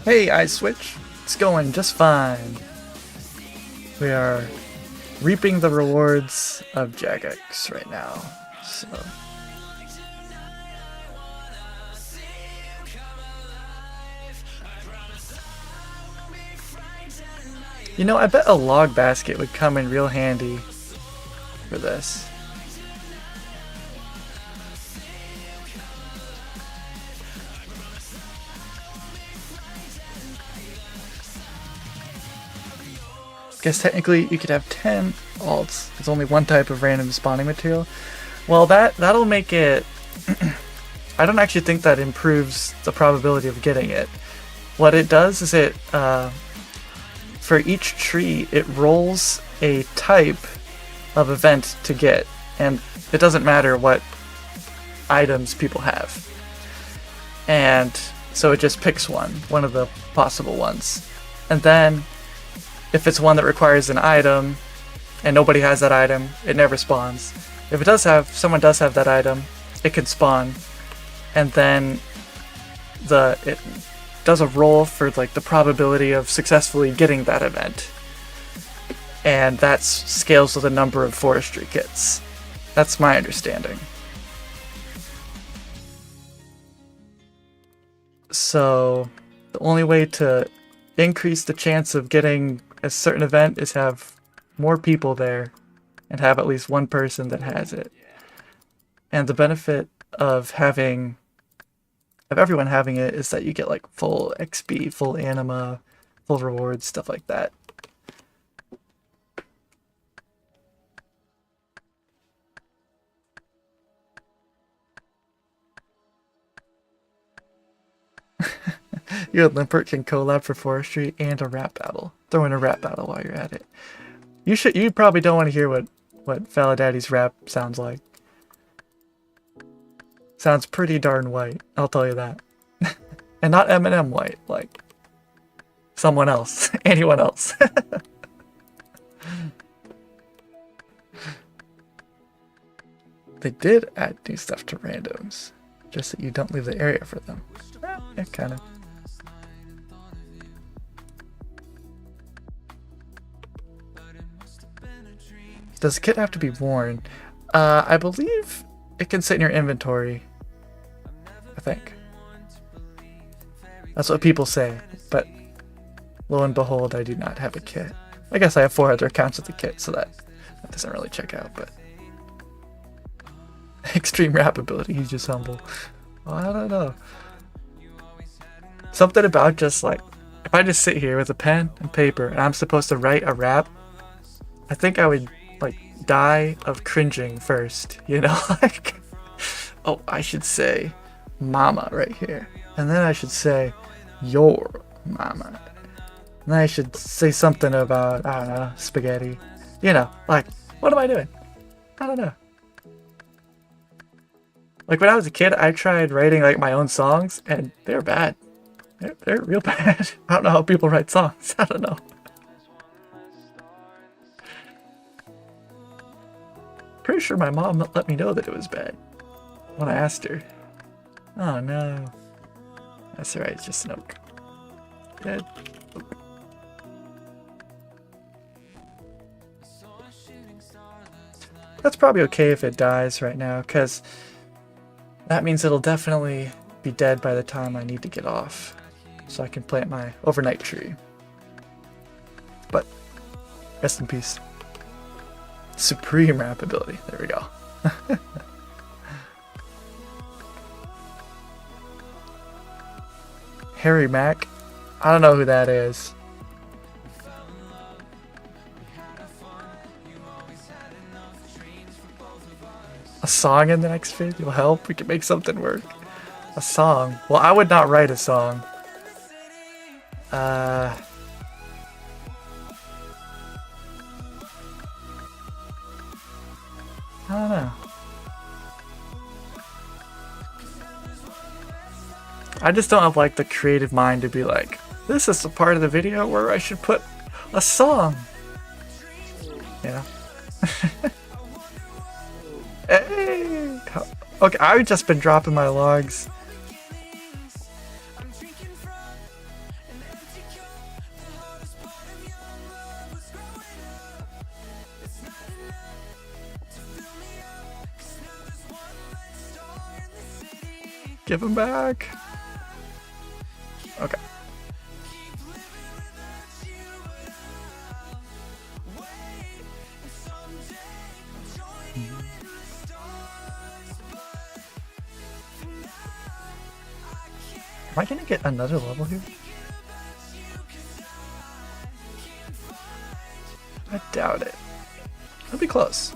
Hey, Ice Switch. It's going just fine. We are reaping the rewards of Jagex right now. So you know, I bet a log basket would come in real handy for this. Guess technically you could have 10 alts. There's only one type of random spawning material. Well, that'll make it... I don't actually think that improves the probability of getting it. What it does is it... for each tree, it rolls a type of event to get. And it doesn't matter what items people have. And so it just picks one of the possible ones. And then... if it's one that requires an item and nobody has that item, it never spawns. If it does have, someone does have that item, it can spawn. And then it does a roll for like the probability of successfully getting that event. And that scales with the number of forestry kits. That's my understanding. So the only way to increase the chance of getting a certain event is have more people there and have at least one person that has it. And the benefit of everyone having it is that you get like full XP, full anima, full rewards, stuff like that. You and Limpert can collab for Forestry and a rap battle. Throw in a rap battle while you're at it. You probably don't want to hear what Faladaddy's rap sounds like. Sounds pretty darn white, I'll tell you that. And not Eminem white, like someone else, anyone else. They did add new stuff to randoms, just that you don't leave the area for them. Yeah, kind of. Does the kit have to be worn? I believe it can sit in your inventory. I think. That's what people say, but lo and behold, I do not have a kit. I guess I have 4 other accounts with the kit, so that doesn't really check out, but... Extreme rap ability, he's just humble. Well, I don't know. Something about just like, if I just sit here with a pen and paper and I'm supposed to write a rap, I think I would like die of cringing first, you know? Like, oh, I should say mama right here, and then I should say your mama, and then I should say something about, I don't know, spaghetti, you know? Like, what am I doing? I don't know. Like when I was a kid, I tried writing like my own songs, and they're bad. They're real bad. I don't know how people write songs. I don't know. Pretty sure my mom let me know that it was bad when I asked her. Oh no. That's alright, it's just an oak. Good. That's probably okay if it dies right now, because that means it'll definitely be dead by the time I need to get off, so I can plant my overnight tree. But rest in peace. Supreme rap ability. There we go. Harry Mack. I don't know who that is. A song in the next vid will help. We can make something work. A song. Well, I would not write a song. I don't know. I just don't have like the creative mind to be like, this is the part of the video where I should put a song. You know? Hey! Okay, I've just been dropping my logs. Give him back. Okay. Am I gonna get another level here? I doubt it. It'll be close.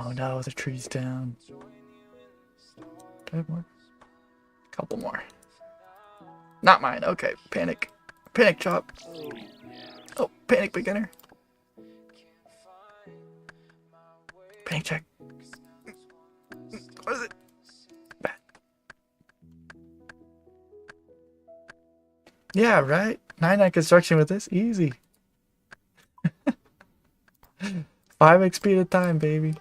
Oh no, the tree's down. Do I have more? Couple more. Not mine. Okay, panic. Panic chop. Oh, panic beginner. Panic check. What is it? Bad. Yeah, right? 9-9 construction with this? Easy. 5 XP at a time, baby.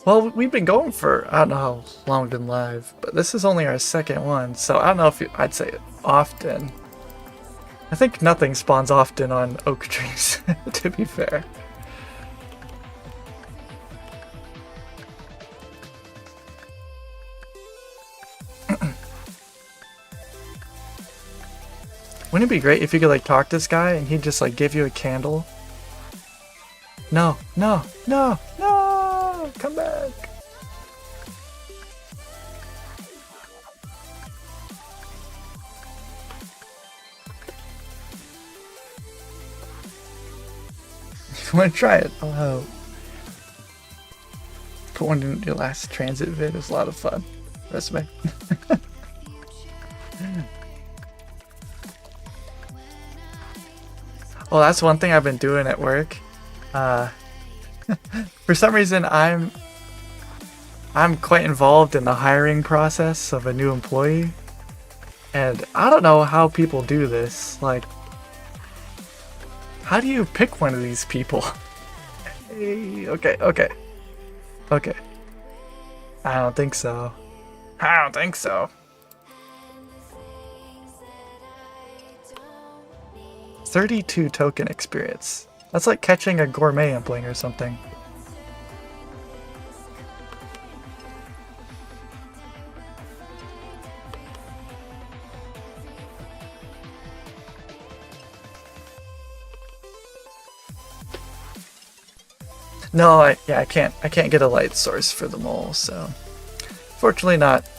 Well, we've been going for, I don't know how long we've been live, but this is only our second one, so I don't know if I'd say it often. I think nothing spawns often on oak trees, to be fair. Wouldn't it be great if you could like talk to this guy and he'd just like give you a candle? No, no, no, no! Come back! If you want to try it, I'll help. Put one in your last transit vid, it was a lot of fun. Resume. Well, that's one thing I've been doing at work. For some reason, I'm quite involved in the hiring process of a new employee, and I don't know how people do this. Like, how do you pick one of these people? Hey, okay. I don't think so. 32 token experience. That's like catching a gourmet impling or something. No, I can't get a light source for the mole, so fortunately not.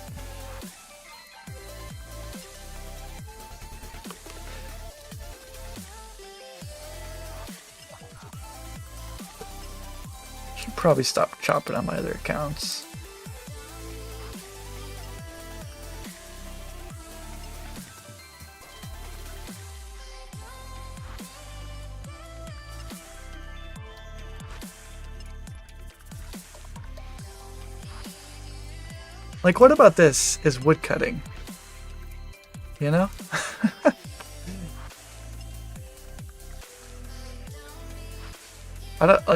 Should probably stop chopping on my other accounts. Like, what about this is woodcutting? You know? I don't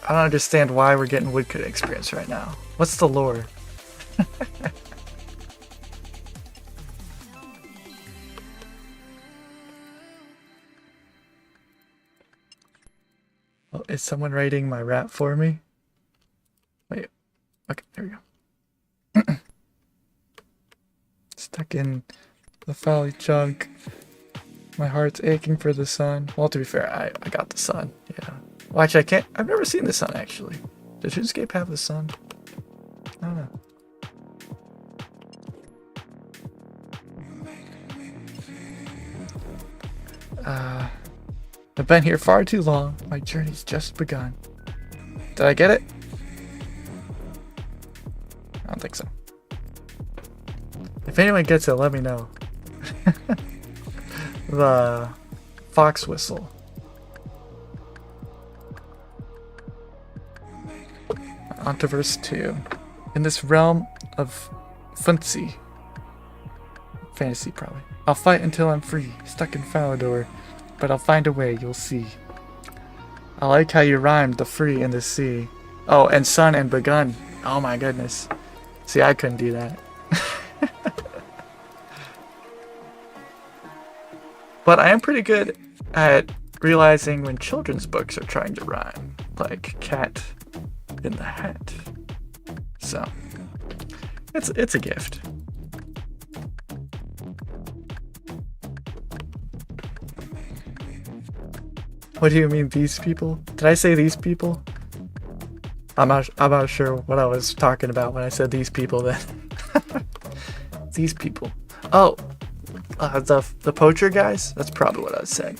understand why we're getting woodcutting experience right now. What's the lore? Oh, is someone writing my rap for me? Wait. Okay, there we go. Stuck in the Fally chunk. My heart's aching for the sun. Well, to be fair, I got the sun. Yeah. Well, actually, I've never seen the sun, actually. Does RuneScape have the sun? I don't know. I've been here far too long. My journey's just begun. Did I get it? I don't think so. If anyone gets it, let me know. The fox whistle. On to verse 2. In this realm of fantasy, probably, I'll fight until I'm free, stuck in Falador, but I'll find a way, you'll see. I like how you rhymed the free and the sea. Oh, and sun and begun. Oh my goodness. See, I couldn't do that. But I am pretty good at realizing when children's books are trying to rhyme, like Cat in the Hat. So, it's a gift. What do you mean, these people? Did I say these people? I'm not sure what I was talking about when I said these people then. These people. Oh, the poacher guys? That's probably what I was saying.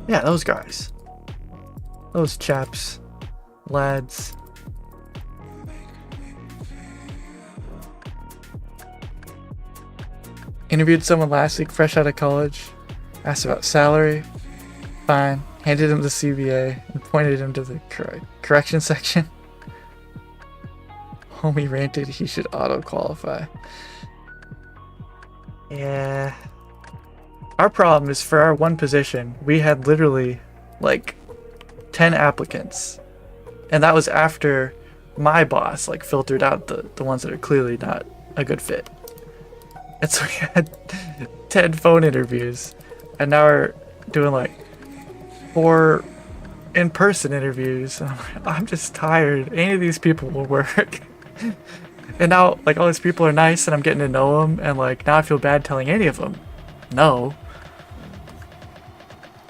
Yeah, those guys. Those chaps. Lads. Interviewed someone last week fresh out of college. Asked about salary. Fine. Handed him the CBA and pointed him to the correction section. Homie ranted he should auto-qualify. Yeah. Our problem is for our one position, we had literally like 10 applicants. And that was after my boss like filtered out the ones that are clearly not a good fit. And so we had 10 phone interviews. And now we're doing like 4 in-person interviews. I'm just tired. Any of these people will work. And now, like, all these people are nice and I'm getting to know them. And, like, now I feel bad telling any of them no.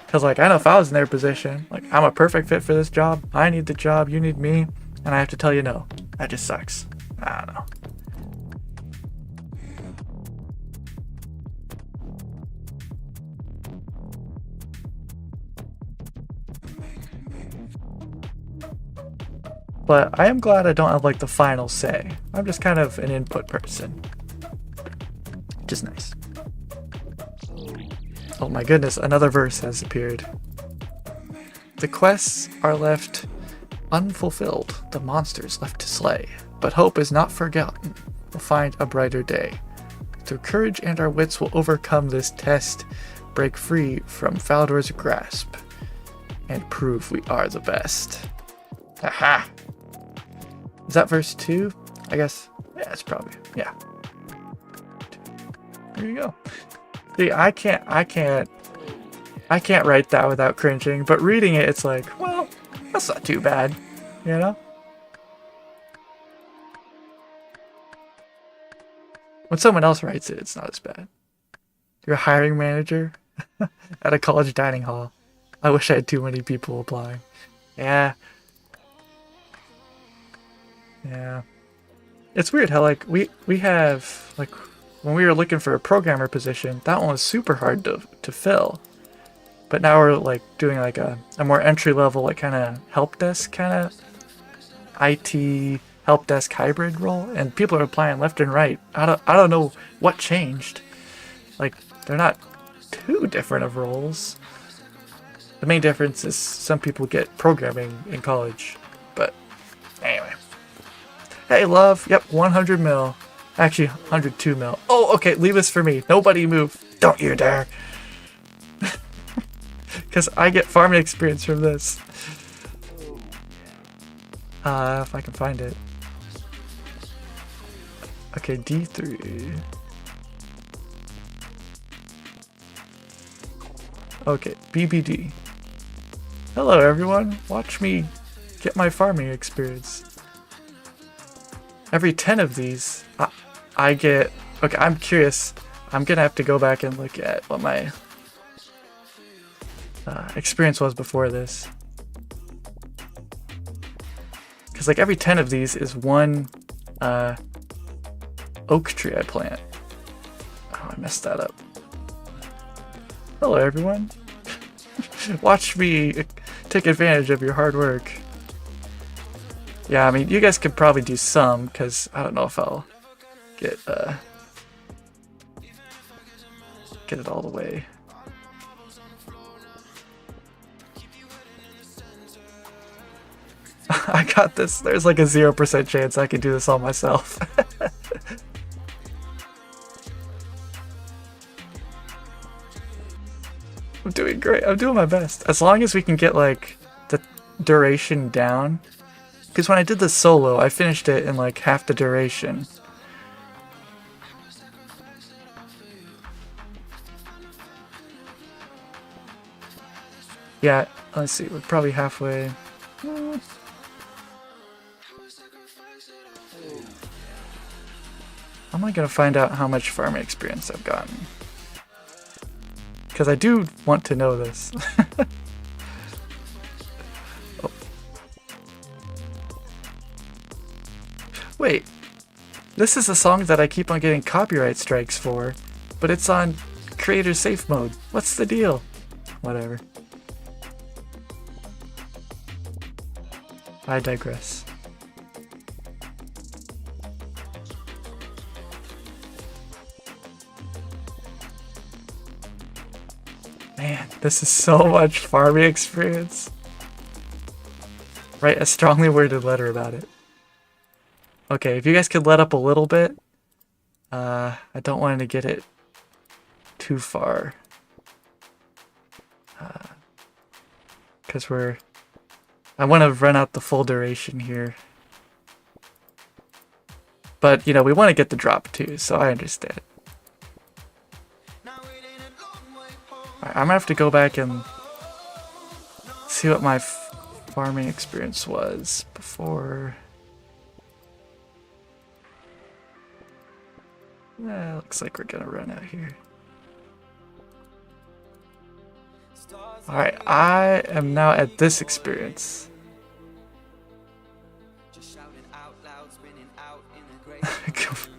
Because, like, I know if I was in their position, like, I'm a perfect fit for this job. I need the job. You need me. And I have to tell you no. That just sucks. I don't know. But I am glad I don't have like the final say. I'm just kind of an input person. Which is nice. Oh my goodness, another verse has appeared. The quests are left unfulfilled, the monsters left to slay. But hope is not forgotten. We'll find a brighter day. Through courage and our wits we'll overcome this test, break free from Falador's grasp, and prove we are the best. Aha! Is that verse 2? I guess. Yeah, it's probably. Yeah. There you go. See, I can't write that without cringing, but reading it, it's like, well, that's not too bad, you know? When someone else writes it, it's not as bad. You're a hiring manager at a college dining hall. I wish I had too many people applying. Yeah. Yeah. It's weird how, like, we have, like, when we were looking for a programmer position, that one was super hard to fill. But now we're, like, doing, like, a more entry-level, like, kind of help desk kind of IT help desk hybrid role, and people are applying left and right. I don't know what changed. Like, they're not too different of roles. The main difference is some people get programming in college. But anyway. Hey, love. Yep, 100 mil. Actually, 102 mil. Oh, okay, leave this for me. Nobody move. Don't you dare. Because I get farming experience from this. If I can find it. Okay, D3. Okay, BBD. Hello everyone, watch me get my farming experience. every 10 of these, I get... Okay, I'm curious. I'm gonna have to go back and look at what my experience was before this. Because like every 10 of these is one oak tree I plant. Oh, I messed that up. Hello everyone. Watch me take advantage of your hard work. Yeah, I mean, you guys could probably do some, because I don't know if I'll get it all the way. I got this. There's like a 0% chance I can do this all myself. I'm doing great. I'm doing my best. As long as we can get like the duration down. Because when I did the solo, I finished it in like half the duration. Yeah, let's see. We're probably halfway. I'm not gonna find out how much farming experience I've gotten. Because I do want to know this. Oh. Wait, this is a song that I keep on getting copyright strikes for, but it's on creator safe mode. What's the deal? Whatever. I digress. Man, this is so much farming experience. Write a strongly worded letter about it. Okay, if you guys could let up a little bit. I don't want to get it too far. Because I want to run out the full duration here. But, you know, we want to get the drop too, so I understand. I'm gonna have to go back and see what my farming experience was before. Looks like we're gonna run out here. Alright, I am now at this experience.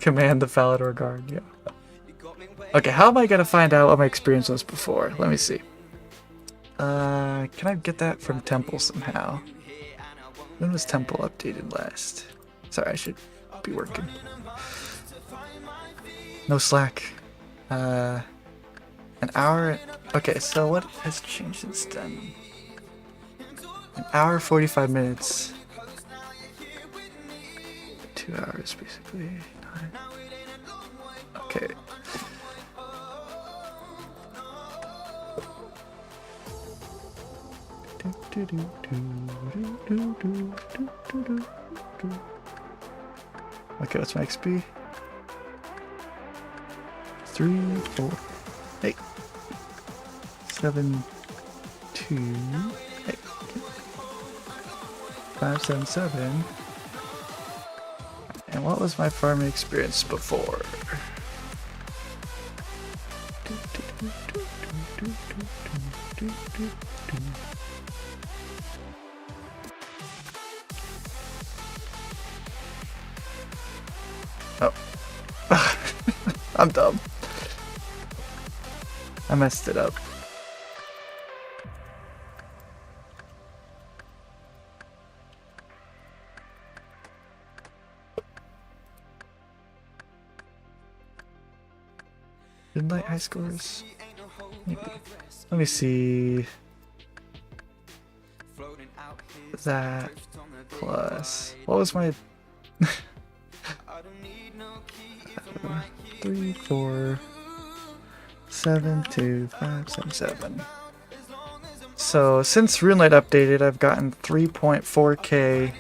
Command the Falador guard, yeah. Okay, how am I gonna find out what my experience was before? Let me see. Can I get that from Temple somehow? When was Temple updated last? Sorry, I should be working. No Slack. An hour. Okay, so what has changed since then? An hour, 45 minutes. 2 hours, basically. 9. Okay. Okay, what's my XP? 3, 4, 8, 7, 2, 8, 5, 7, 7. And what was my farming experience before? Oh. I'm dumb. I messed it up. Midnight high scores? Maybe. Let me see. That plus. What was my 3, 4, 7, 2, 5, 7, 7. So since RuneLight updated, I've gotten 3.4k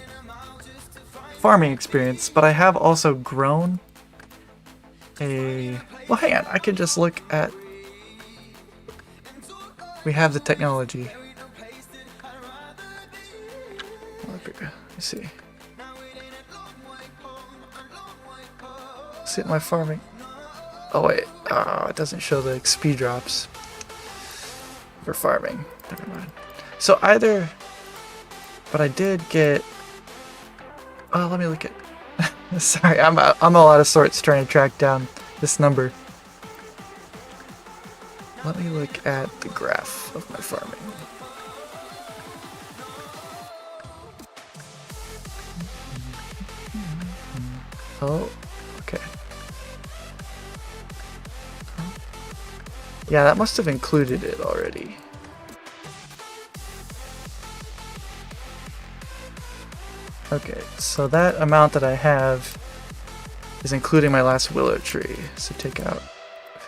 farming experience, but I have also grown a... Well, hang on, I can just look at... We have the technology. Let me see. see my farming. Oh wait, it doesn't show the XP drops for farming. Never mind. So either, but I did get. Oh, let me look at. Sorry, I'm all out of sorts trying to track down this number. Let me look at the graph of my farming. Oh, okay. Yeah, that must have included it already. Okay, so that amount that I have is including my last willow tree. So take out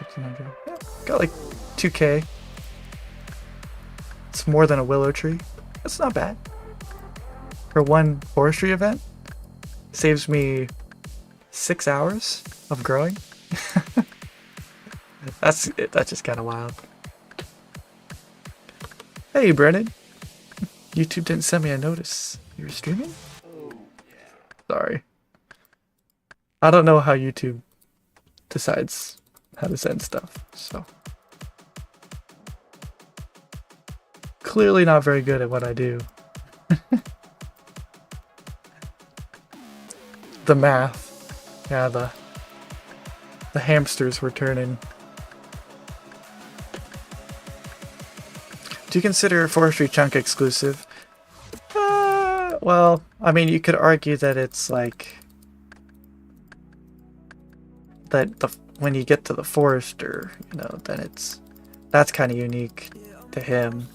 1,500. Yeah, got like 2K. It's more than a willow tree. That's not bad. For one forestry event, saves me 6 hours of growing. That's just kind of wild. Hey, Brennan. YouTube didn't send me a notice. You were streaming? Sorry. I don't know how YouTube decides how to send stuff, so. Clearly not very good at what I do. The math. Yeah, the hamsters were turning. Do you consider Forestry Chunk exclusive? Well, I mean, you could argue that it's like that when you get to the Forester, you know, then that's kind of unique to him,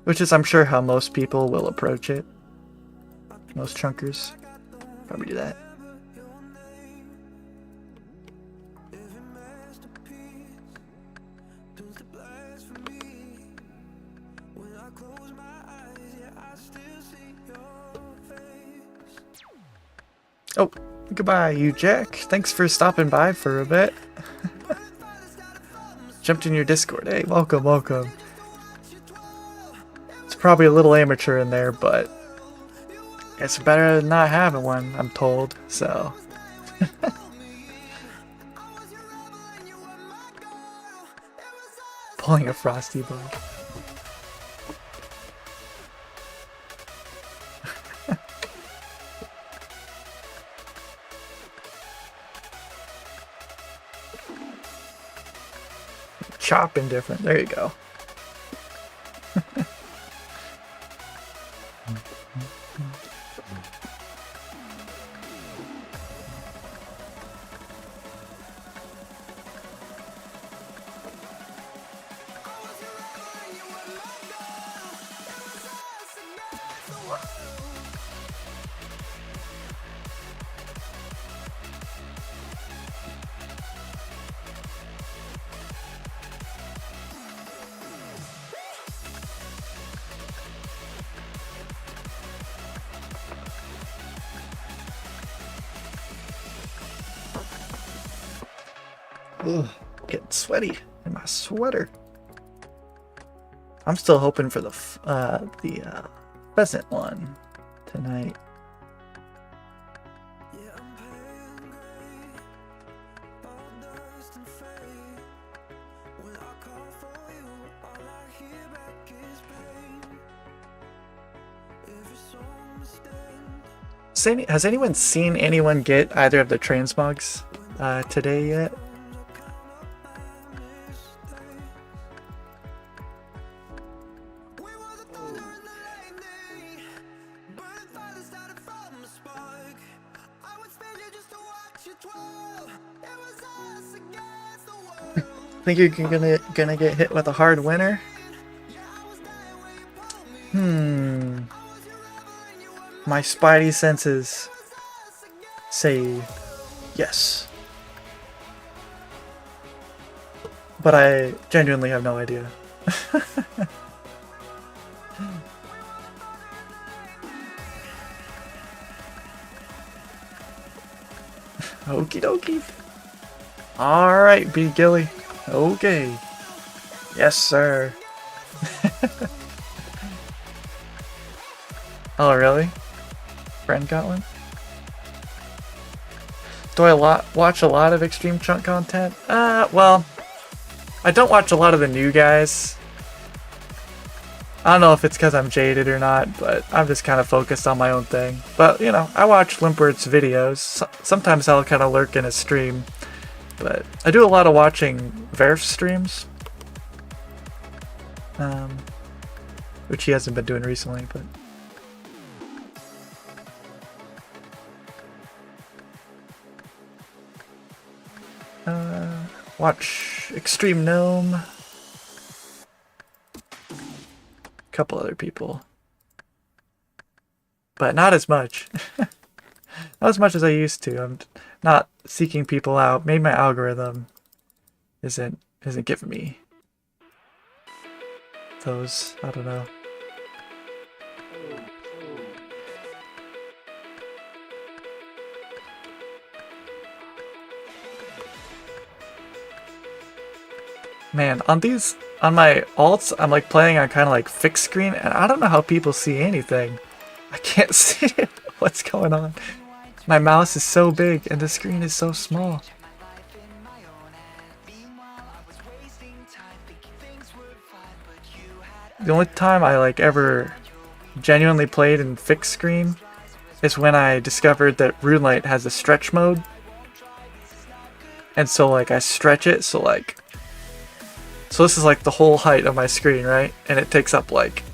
which is, I'm sure, how most people will approach it. Most chunkers probably do that. Oh, goodbye, you Jack. Thanks for stopping by for a bit. Jumped in your Discord. Hey, welcome, welcome. It's probably a little amateur in there, but it's better than not having one, I'm told, so. Pulling a frosty bug. Chopping different. There you go. Ugh, getting sweaty in my sweater. I'm still hoping for the pheasant one tonight. Has anyone seen anyone get either of the transmogs today yet? Think you're gonna get hit with a hard winner? My spidey senses say yes. But I genuinely have no idea. Okie dokie. Alright, B. Gilly. Okay. Yes, sir. Oh, really? Friend got one? Do I watch a lot of extreme chunk content? Well, I don't watch a lot of the new guys. I don't know if it's because I'm jaded or not, but I'm just kind of focused on my own thing. But, you know, I watch Limpert's videos. Sometimes I'll kind of lurk in his stream. But I do a lot of watching Verf's streams. Which he hasn't been doing recently, but... watch Extreme Gnome. Couple other people, but not as much. Not as much as I used to. I'm not seeking people out. Maybe my algorithm isn't giving me those. I don't know. Man, on my alts, I'm like playing on kind of like fixed screen, and I don't know how people see anything. I can't see what's going on. My mouse is so big, and the screen is so small. The only time I like ever genuinely played in fixed screen is when I discovered that RuneLite has a stretch mode. And so like I stretch it, so this is like the whole height of my screen, right? And it takes up like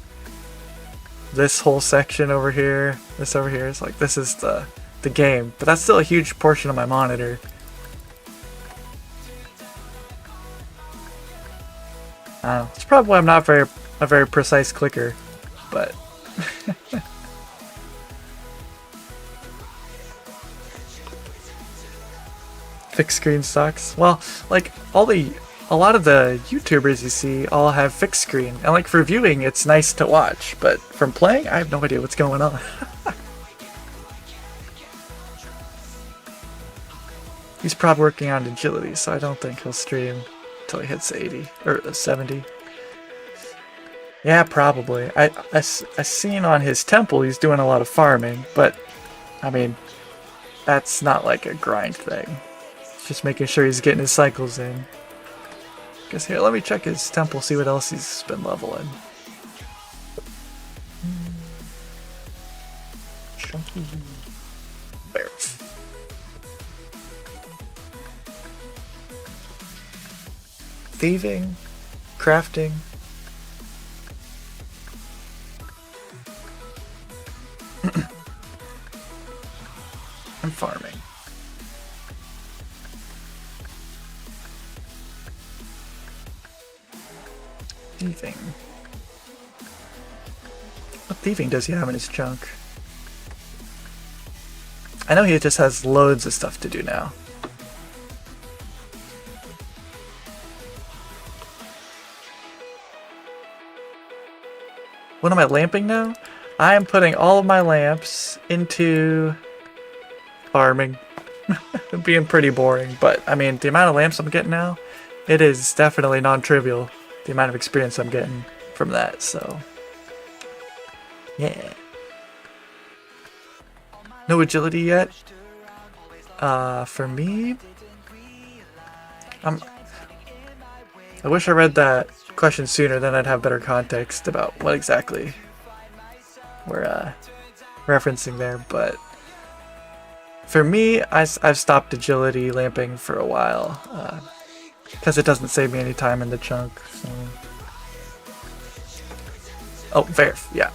this whole section over here, this over here. It's like this is the game, but that's still a huge portion of my monitor. I don't know. It's probably why I'm not a very precise clicker, but fixed screen sucks. Well, like a lot of the YouTubers you see all have fixed screen, and like for viewing it's nice to watch, but from playing I have no idea what's going on. He's probably working on agility, so I don't think he'll stream until he hits 80 or 70. Yeah, probably. I seen on his temple he's doing a lot of farming, but I mean that's not like a grind thing. It's just making sure he's getting his cycles in. Guess here, let me check his temple, see what else he's been leveling. Chunky bear. Thieving, crafting. And farming. Thieving. What thieving does he have in his chunk? I know he just has loads of stuff to do now. What am I lamping now? I am putting all of my lamps into farming. Being pretty boring, but I mean the amount of lamps I'm getting now, it is definitely non-trivial. The amount of experience I'm getting from that, so yeah. No agility yet. For me, I wish I read that question sooner, then I'd have better context about what exactly we're referencing there. But for me, I've stopped agility lamping for a while. Because it doesn't save me any time in the chunk. So. Oh, Verf, yeah.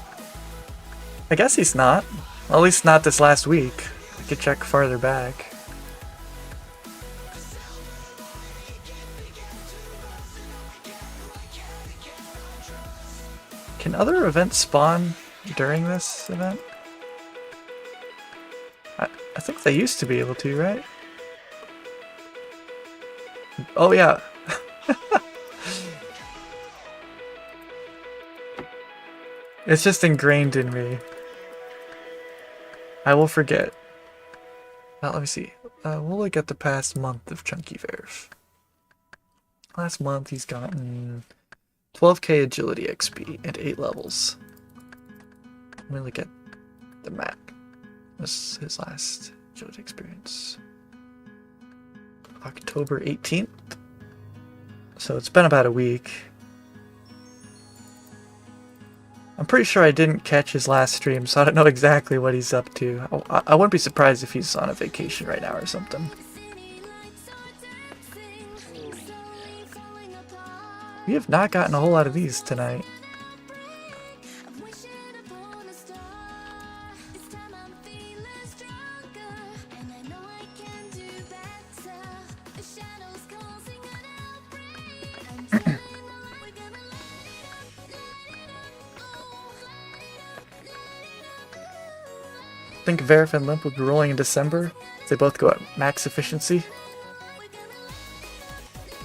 I guess he's not. Well, at least not this last week. I could check farther back. Can other events spawn during this event? I think they used to be able to, right? Oh yeah. It's just ingrained in me. I will forget. Let me see. We'll look at the past month of Chunky Verf. Last month he's gotten 12k agility XP and 8 levels. Let me look at the map. This is his last agility experience. October 18th. So it's been about a week. I'm pretty sure I didn't catch his last stream, so I don't know exactly what he's up to. I wouldn't be surprised if he's on a vacation right now or something. We have not gotten a whole lot of these tonight. I think Verif and Limp will be rolling in December. They both go at max efficiency.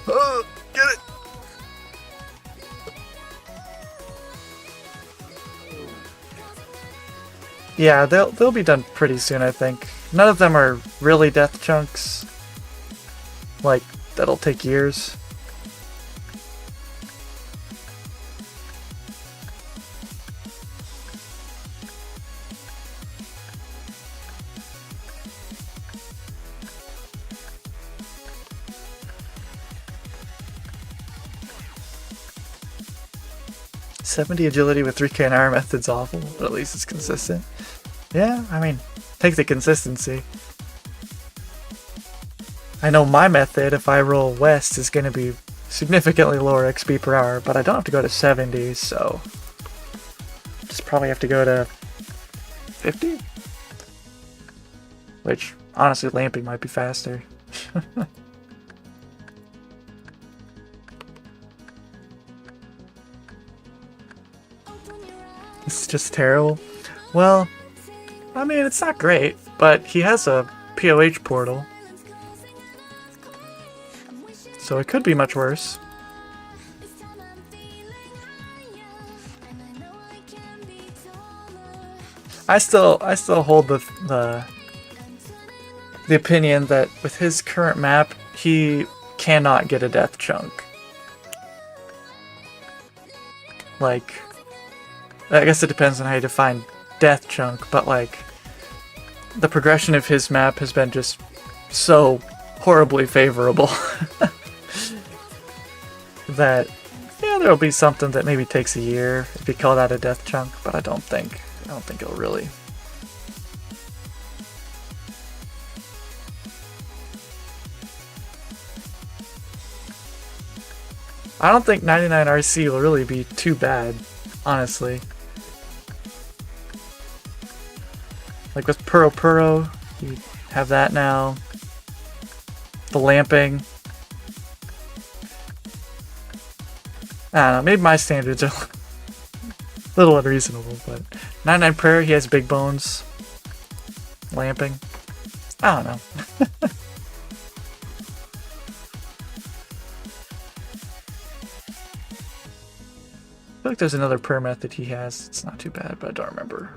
Oh, get it! Yeah, they'll be done pretty soon, I think. None of them are really death chunks. Like, that'll take years. .70 agility with 3k an hour method's awful, but at least it's consistent. Yeah, I mean, take the consistency. I know my method, if I roll west, is going to be significantly lower XP per hour, but I don't have to go to 70, so just probably have to go to 50? Which, honestly, lamping might be faster. It's just terrible. Well, I mean, it's not great, but he has a POH portal. So it could be much worse. I still hold the opinion that with his current map, he cannot get a death chunk. Like, I guess it depends on how you define death chunk, but like, the progression of his map has been just so horribly favorable that, yeah, there'll be something that maybe takes a year if you call that a death chunk, but I don't think it'll really. I don't think 99 RC will really be too bad, honestly. Like with Puro, you have that now. The lamping. I don't know, maybe my standards are a little unreasonable, but 99 Prayer, he has big bones. Lamping. I don't know. I feel like there's another prayer method he has. It's not too bad, but I don't remember.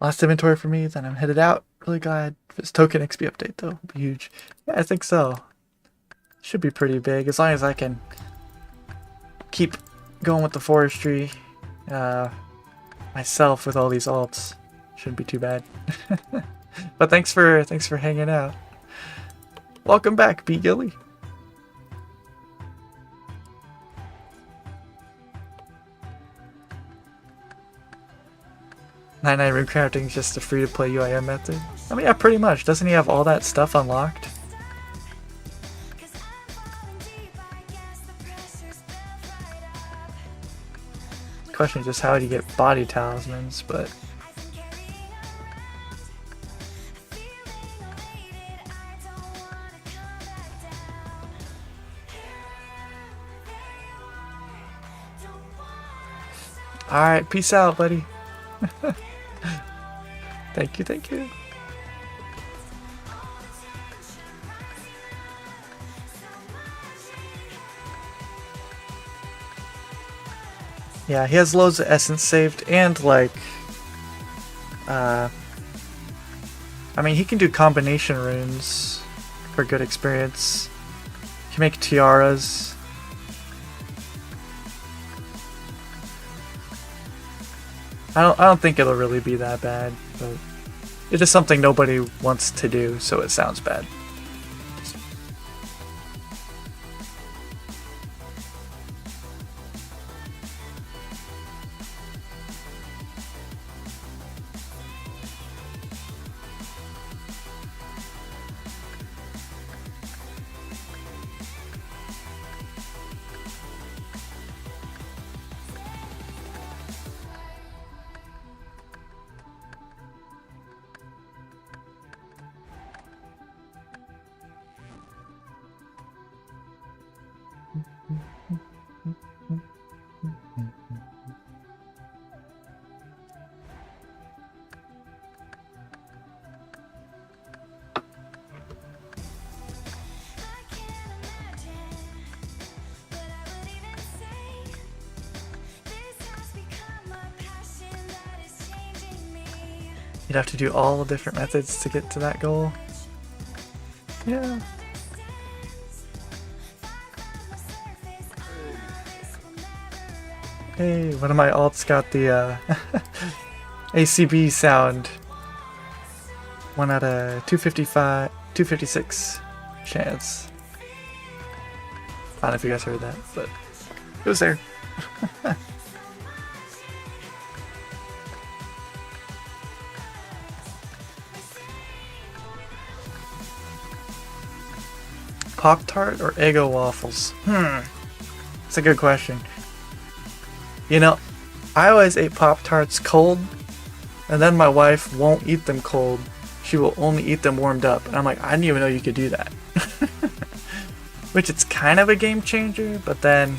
Last inventory for me, then I'm headed out. Really glad for this token XP update, though. It'll be huge. Yeah, I think so. Should be pretty big, as long as I can keep going with the forestry myself with all these alts. Shouldn't be too bad. But thanks for hanging out. Welcome back, B. Gilly. .99 room crafting is just a free-to-play UIM method. I mean, yeah, pretty much. Doesn't he have all that stuff unlocked? The question is just how do you get body talismans, but... Alright, peace out, buddy. Thank you, thank you. Yeah, he has loads of essence saved, and like, I mean, he can do combination runes for good experience. can make tiaras. I don't think it'll really be that bad, but it's just something nobody wants to do, so it sounds bad. You'd have to do all different methods to get to that goal. Yeah. Hey, one of my alts got the ACB sound. 1 out of 256 chance. I don't know if you guys heard that, but it was there. Pop-Tart or Eggo waffles? That's a good question. You know, I always ate Pop-Tarts cold, and then my wife won't eat them cold. She will only eat them warmed up. And I'm like, I didn't even know you could do that. Which it's kind of a game changer, but then,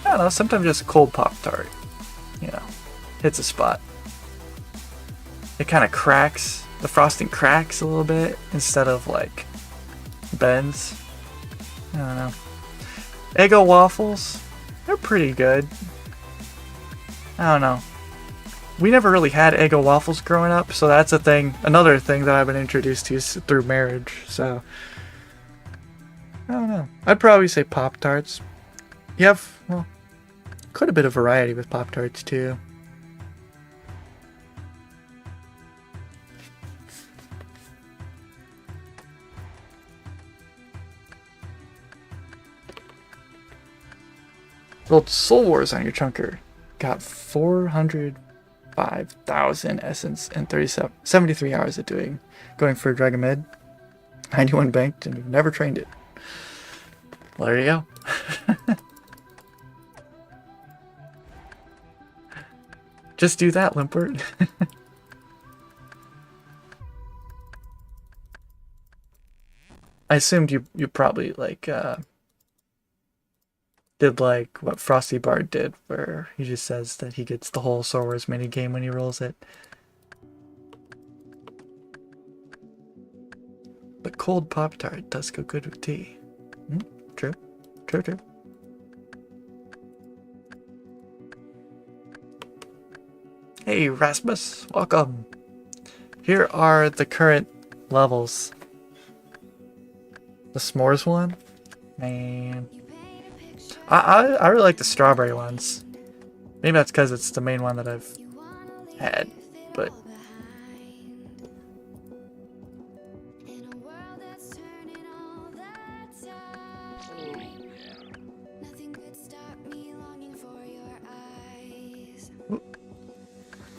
I don't know, sometimes just a cold Pop-Tart, you know, hits a spot. It kind of cracks, the frosting cracks a little bit instead of like bends. I don't know. Eggo waffles, they're pretty good. I don't know. We never really had Eggo waffles growing up, so that's a thing. Another thing that I've been introduced to is through marriage. So I don't know. I'd probably say Pop-Tarts. You have, well, quite a bit of variety with Pop-Tarts too. Rolled Soul Wars on your chunker. Got 405,000 essence and 73 hours of going for Dragon Med. 91 banked and we've never trained it. Well, there you go. Just do that, Limpert. I assumed you probably like did like what Frosty Bard did, where he just says that he gets the whole Soul Wars mini game when he rolls it. But cold Pop-Tart does go good with tea. True. True. Hey Rasmus, welcome. Here are the current levels. The s'mores one, man. I really like the strawberry ones. Maybe that's because it's the main one that I've had, but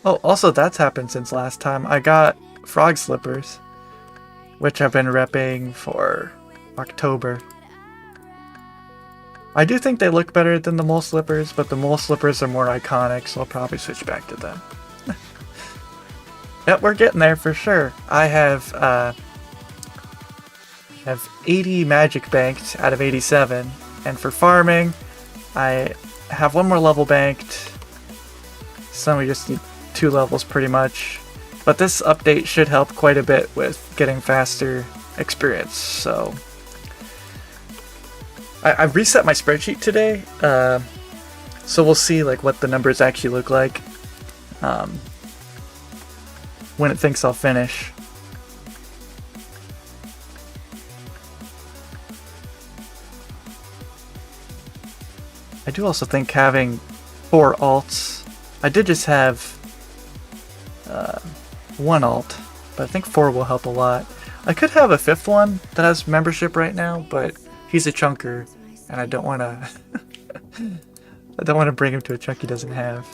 oh, also that's happened since last time. I got frog slippers, which I've been repping for October. I do think they look better than the mole slippers, but the mole slippers are more iconic, so I'll probably switch back to them. Yep, we're getting there for sure. I have 80 magic banked out of 87, and for farming, I have one more level banked. So we just need 2 levels pretty much. But this update should help quite a bit with getting faster experience, so I reset my spreadsheet today, so we'll see like what the numbers actually look like when it thinks I'll finish. I do also think having 4 alts, I did just have 1 alt, but I think 4 will help a lot. I could have a 5th one that has membership right now, but he's a chunker, and I don't want to I don't want to bring him to a chunk he doesn't have.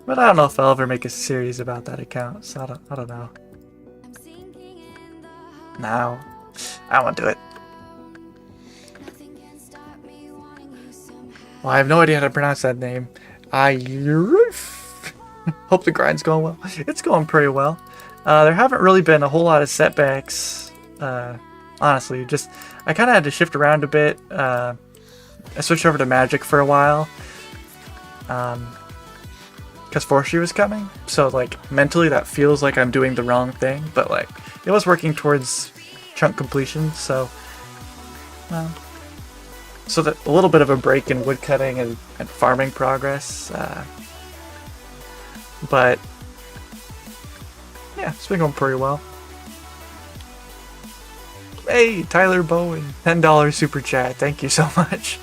But I don't know if I'll ever make a series about that account, so I don't know. No, I won't do it. Well, I have no idea how to pronounce that name. Hope the grind's going well. It's going pretty well. There haven't really been a whole lot of setbacks. Honestly, just I kind of had to shift around a bit. I switched over to Magic for a while. Because Forestry was coming, so like mentally that feels like I'm doing the wrong thing, but like it was working towards chunk completion, so so that a little bit of a break in woodcutting and farming progress, but yeah, it's been going pretty well. Hey, Tyler Bowen, $10 super chat, thank you so much.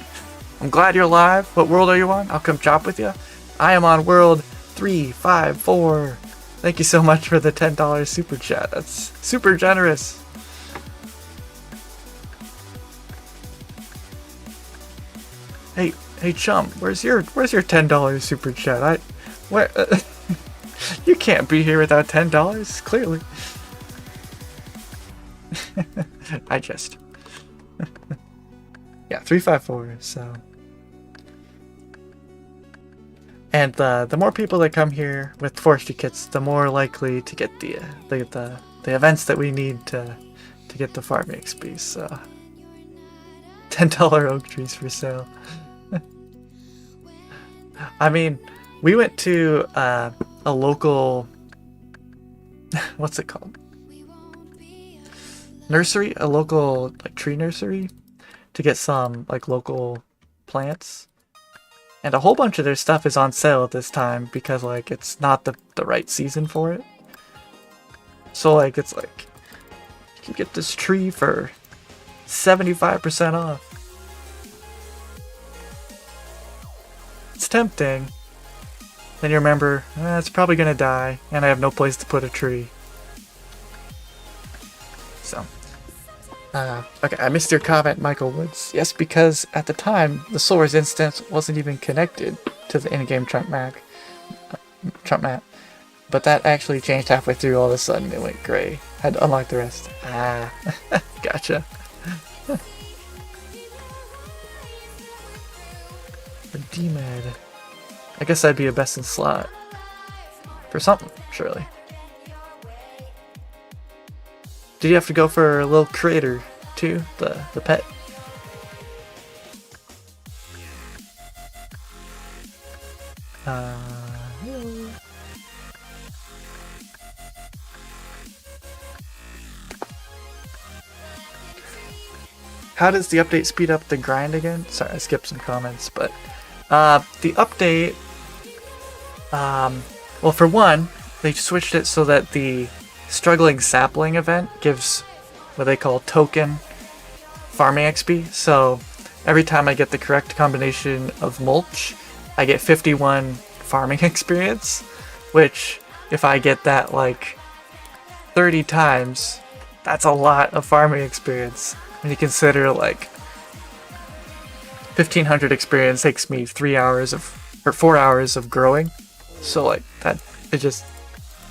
I'm glad you're live. What world are you on? I'll come chop with you. I am on world 354. Thank you so much for the $10 super chat. That's super generous. Hey chum, where's your $10 super chat? Where you can't be here without $10, clearly. I just yeah, 354, so. And the more people that come here with forestry kits, the more likely to get the events that we need to get the farming XP. So $10 oak trees for sale. I mean, we went to a local what's it called? Nursery, a local like tree nursery, to get some like local plants. And a whole bunch of their stuff is on sale at this time because like it's not the right season for it. So like it's like you can get this tree for 75% off. It's tempting. Then you remember, it's probably gonna die and I have no place to put a tree. So okay, I missed your comment, Michael Woods. Yes, because at the time, the Solar's instance wasn't even connected to the in-game Trump map. But that actually changed halfway through. All of a sudden, it went gray. Had to unlock the rest. Ah, gotcha. For DMAD. I guess I'd be a best in slot. For something, surely. Did you have to go for a little creator too, the pet? How does the update speed up the grind again? Sorry, I skipped some comments, but the update, well, for one, they switched it so that the struggling sapling event gives what they call token farming XP. So every time I get the correct combination of mulch, I get 51 farming experience, which if I get that like 30 times, that's a lot of farming experience. When you consider like 1500 experience takes me 4 hours of growing. So like that is just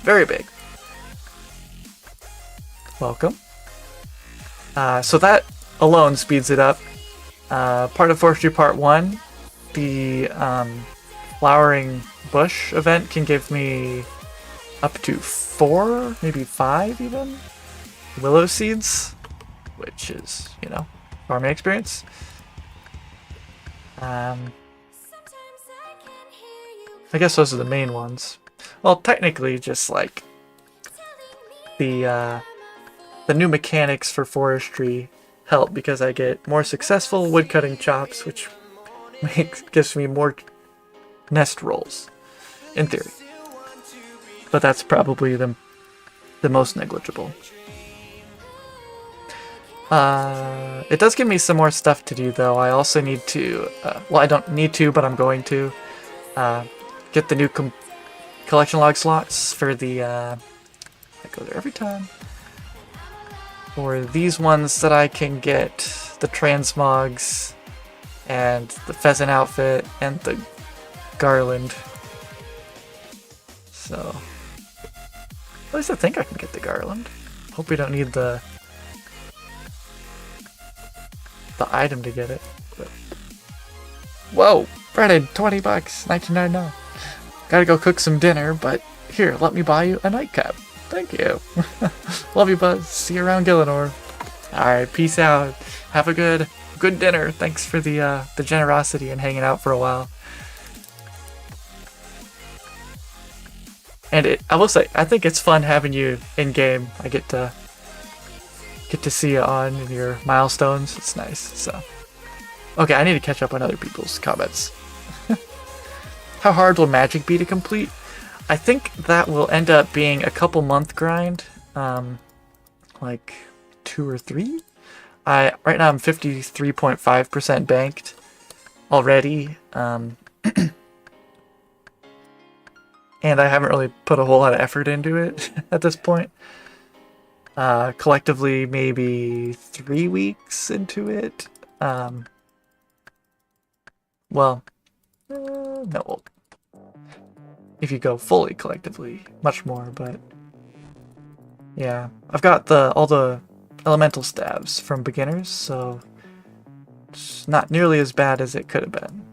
very big. Welcome. So that alone speeds it up. Part of Forestry Part 1, the flowering bush event can give me up to 4, maybe 5 even, willow seeds, which is, you know, farming experience. I guess those are the main ones. Well, technically just like the new mechanics for forestry help because I get more successful woodcutting chops, which gives me more nest rolls, in theory. But that's probably the most negligible. It does give me some more stuff to do though. I also need to, well, I don't need to, but I'm going to get the new collection log slots for the, I go there every time. For these ones that I can get the transmogs and the pheasant outfit and the garland. So, at least I think I can get the garland. Hope we don't need the item to get it. But... Whoa! Friday, 20 bucks, 19.99. Gotta go cook some dinner, but here, let me buy you a nightcap. Thank you. Love you, Buzz. See you around Gillinor. Alright, peace out. Have a good dinner. Thanks for the generosity and hanging out for a while. And I will say, I think it's fun having you in game. I get to see you on in your milestones. It's nice. So, okay, I need to catch up on other people's comments. How hard will Magic be to complete? I think that will end up being a couple month grind, like 2 or 3. Right now I'm 53.5% banked already, and I haven't really put a whole lot of effort into it at this point. Collectively, maybe 3 weeks into it. Well, no. If you go fully collectively, much more, but yeah. I've got all the elemental stabs from beginners, so it's not nearly as bad as it could have been.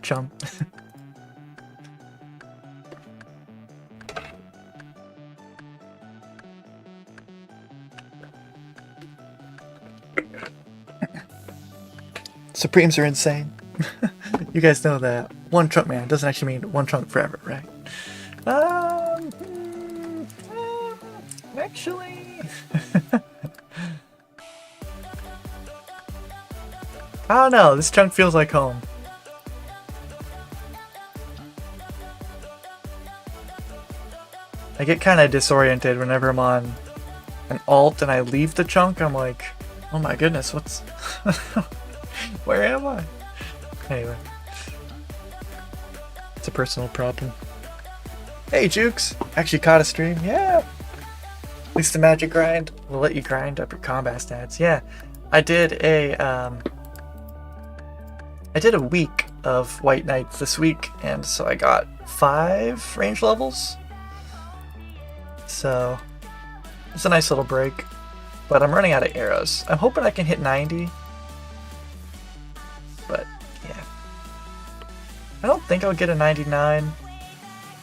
Jump. Supremes are insane. You guys know that OneChunk man doesn't actually mean OneChunk forever, right? Actually... I don't know, this chunk feels like home. I get kind of disoriented whenever I'm on an alt and I leave the chunk. I'm like, oh my goodness, what's... Where am I? Anyway. It's a personal problem. Hey, Jukes! Actually caught a stream. Yeah! At least the magic grind will let you grind up your combat stats. Yeah. I did a week of White Knights this week, and so I got 5 range levels. So, it's a nice little break. But I'm running out of arrows. I'm hoping I can hit 90. But, yeah. I don't think I'll get a 99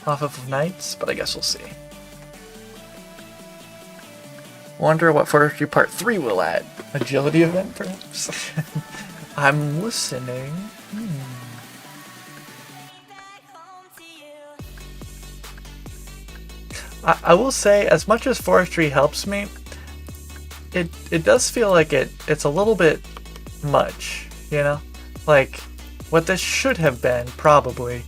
off of Knights, but I guess we'll see. Wonder what Forestry Part 3 will add. Agility event, perhaps? I'm listening. I will say, as much as Forestry helps me, it does feel like it's a little bit much, you know? Like, what this should have been, probably,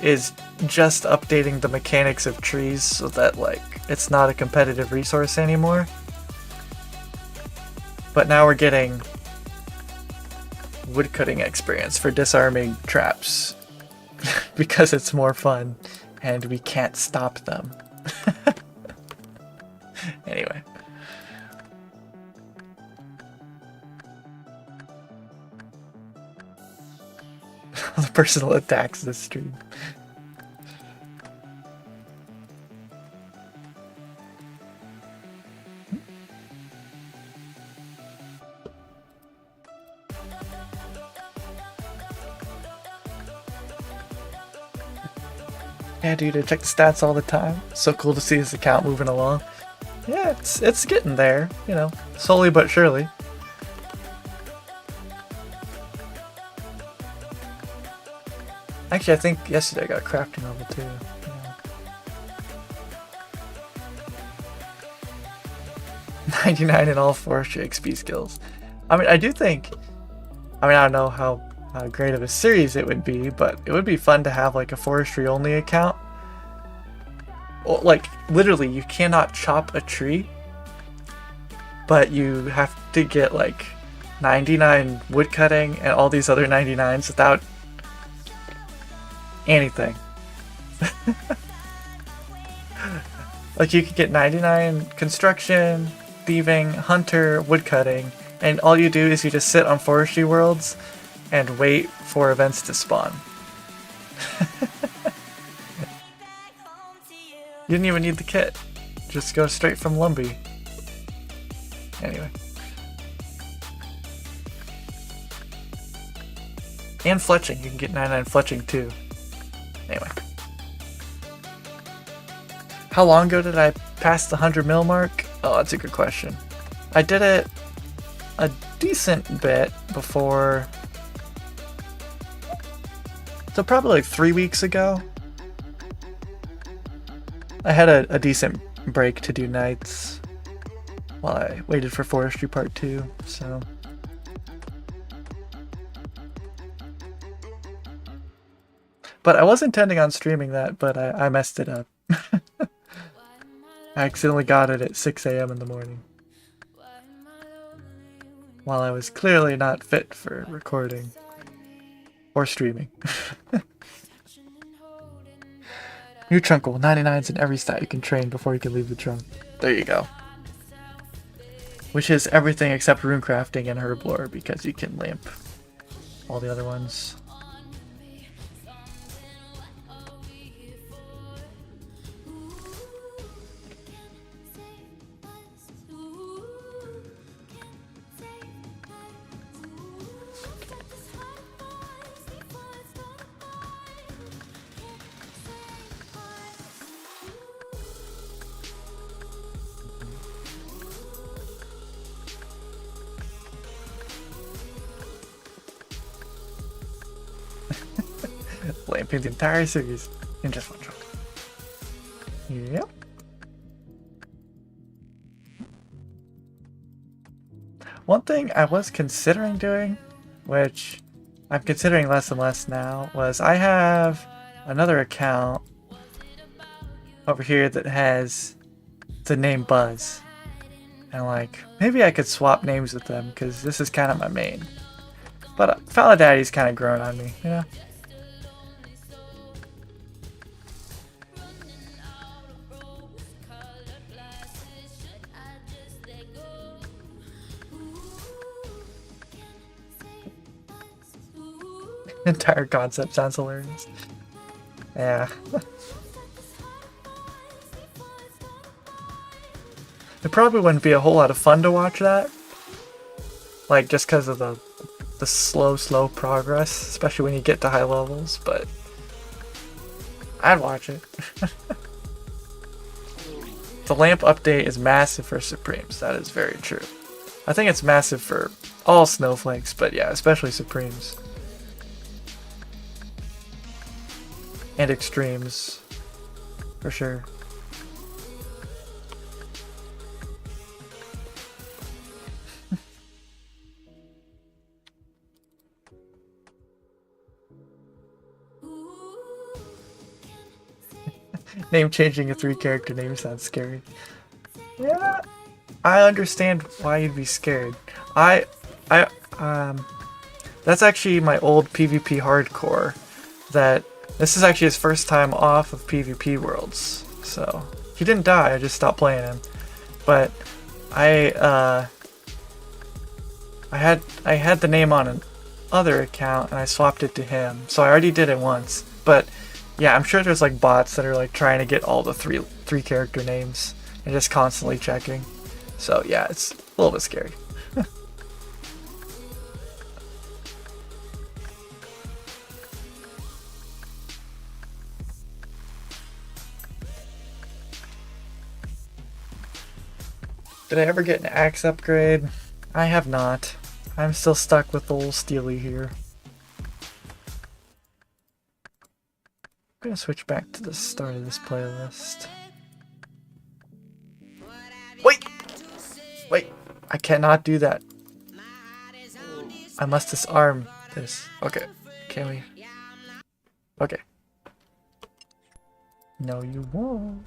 is just updating the mechanics of trees so that, like, it's not a competitive resource anymore. But now we're getting woodcutting experience for disarming traps because it's more fun and we can't stop them. Anyway. The personal attacks this stream. Yeah, dude, I check the stats all the time. So cool to see his account moving along. Yeah, it's getting there, you know, slowly but surely. Actually, I think yesterday I got crafting level 2. Yeah. 99 in all Forestry XP skills. I mean, I don't know how great of a series it would be, but it would be fun to have like a Forestry only account. Like, literally, you cannot chop a tree but you have to get like 99 wood cutting and all these other 99s without anything. Like you could get 99 construction, thieving, hunter, woodcutting, and all you do is you just sit on forestry worlds and wait for events to spawn. You didn't even need the kit. Just go straight from Lumbee. Anyway. And fletching. You can get 99 fletching too. Anyway. How long ago did I pass the 100 mil mark? Oh, that's a good question. I did it a decent bit before. So probably like 3 weeks ago. I had a decent break to do nights while I waited for Forestry Part 2, so. But I was intending on streaming that, but I messed it up. I accidentally got it at 6 a.m. in the morning. While I was clearly not fit for recording or streaming. New Trunkle, 99s in every stat you can train before you can leave the trunk. There you go. Which is everything except runecrafting and herblore because you can limp all the other ones. Lamping the entire series in just one truck. Yep. One thing I was considering doing, which I'm considering less and less now, was I have another account over here that has the name Buzz. And like, maybe I could swap names with them because this is kind of my main. But Faladaddy's kind of grown on me, you know? Entire concept sounds hilarious. Yeah. It probably wouldn't be a whole lot of fun to watch that. Like, just because of the slow progress, especially when you get to high levels, but I'd watch it. The lamp update is massive for Supremes, that is very true. I think it's massive for all snowflakes, but yeah, especially Supremes. And extremes, for sure. Name changing a 3-character name sounds scary. Yeah, I understand why you'd be scared. That's actually my old PvP hardcore. This is actually his first time off of PvP Worlds, so he didn't die. I just stopped playing him. But I had the name on an other account and I swapped it to him, so I already did it once. But yeah, I'm sure there's like bots that are like trying to get all the three character names and just constantly checking. So yeah, it's a little bit scary. Did I ever get an axe upgrade? I have not. I'm still stuck with old Steely here. I'm gonna switch back to the start of this playlist. Wait! I cannot do that. I must disarm this. Okay. Can we? Okay. No, you won't.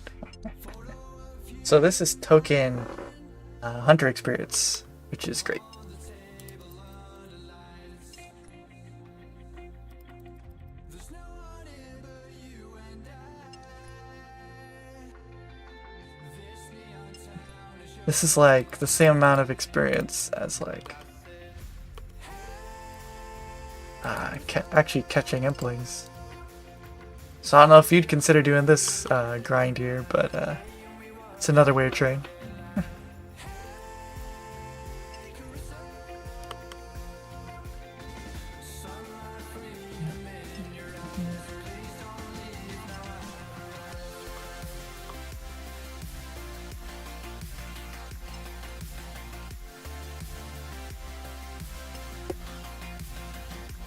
So this is token hunter experience, which is great. This is like the same amount of experience as like actually catching implings. So I don't know if you'd consider doing this grind here, but it's another way to train.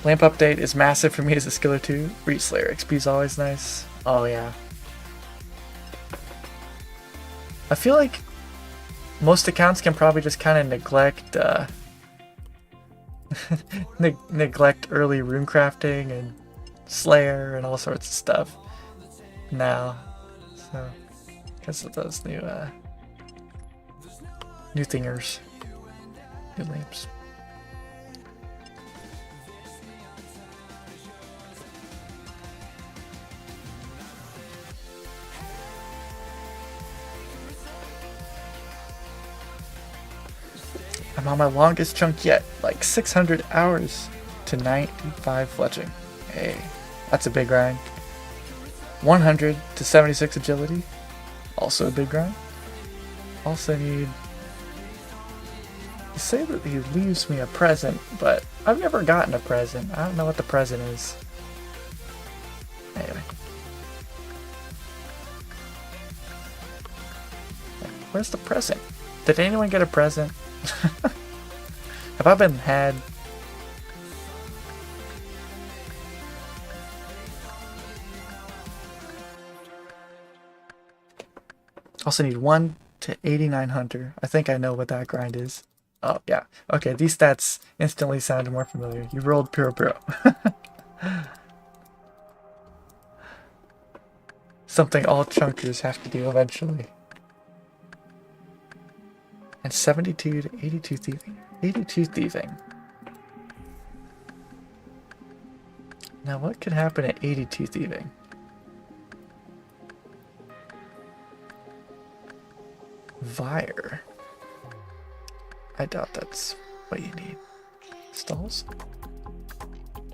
Lamp update is massive for me as a skill or two. Reach Slayer XP is always nice. Oh yeah. I feel like most accounts can probably just kind of neglect neglect early rune crafting and Slayer and all sorts of stuff now. So because of those new thingers, new lamps. I'm on my longest chunk yet, like 600 hours to 95 fletching. Hey, that's a big grind. 100 to 76 agility, also a big grind. Also need... You say that he leaves me a present, but I've never gotten a present. I don't know what the present is. Anyway. Where's the present? Did anyone get a present? Have I been had? Also need 1 to 89 hunter. I think I know what that grind is. Oh yeah. Okay, these stats instantly sounded more familiar. You rolled pure. Something all chunkers have to do eventually. And 72 to 82 thieving. 82 thieving. Now what could happen at 82 thieving? Vire. I doubt that's what you need. Stalls?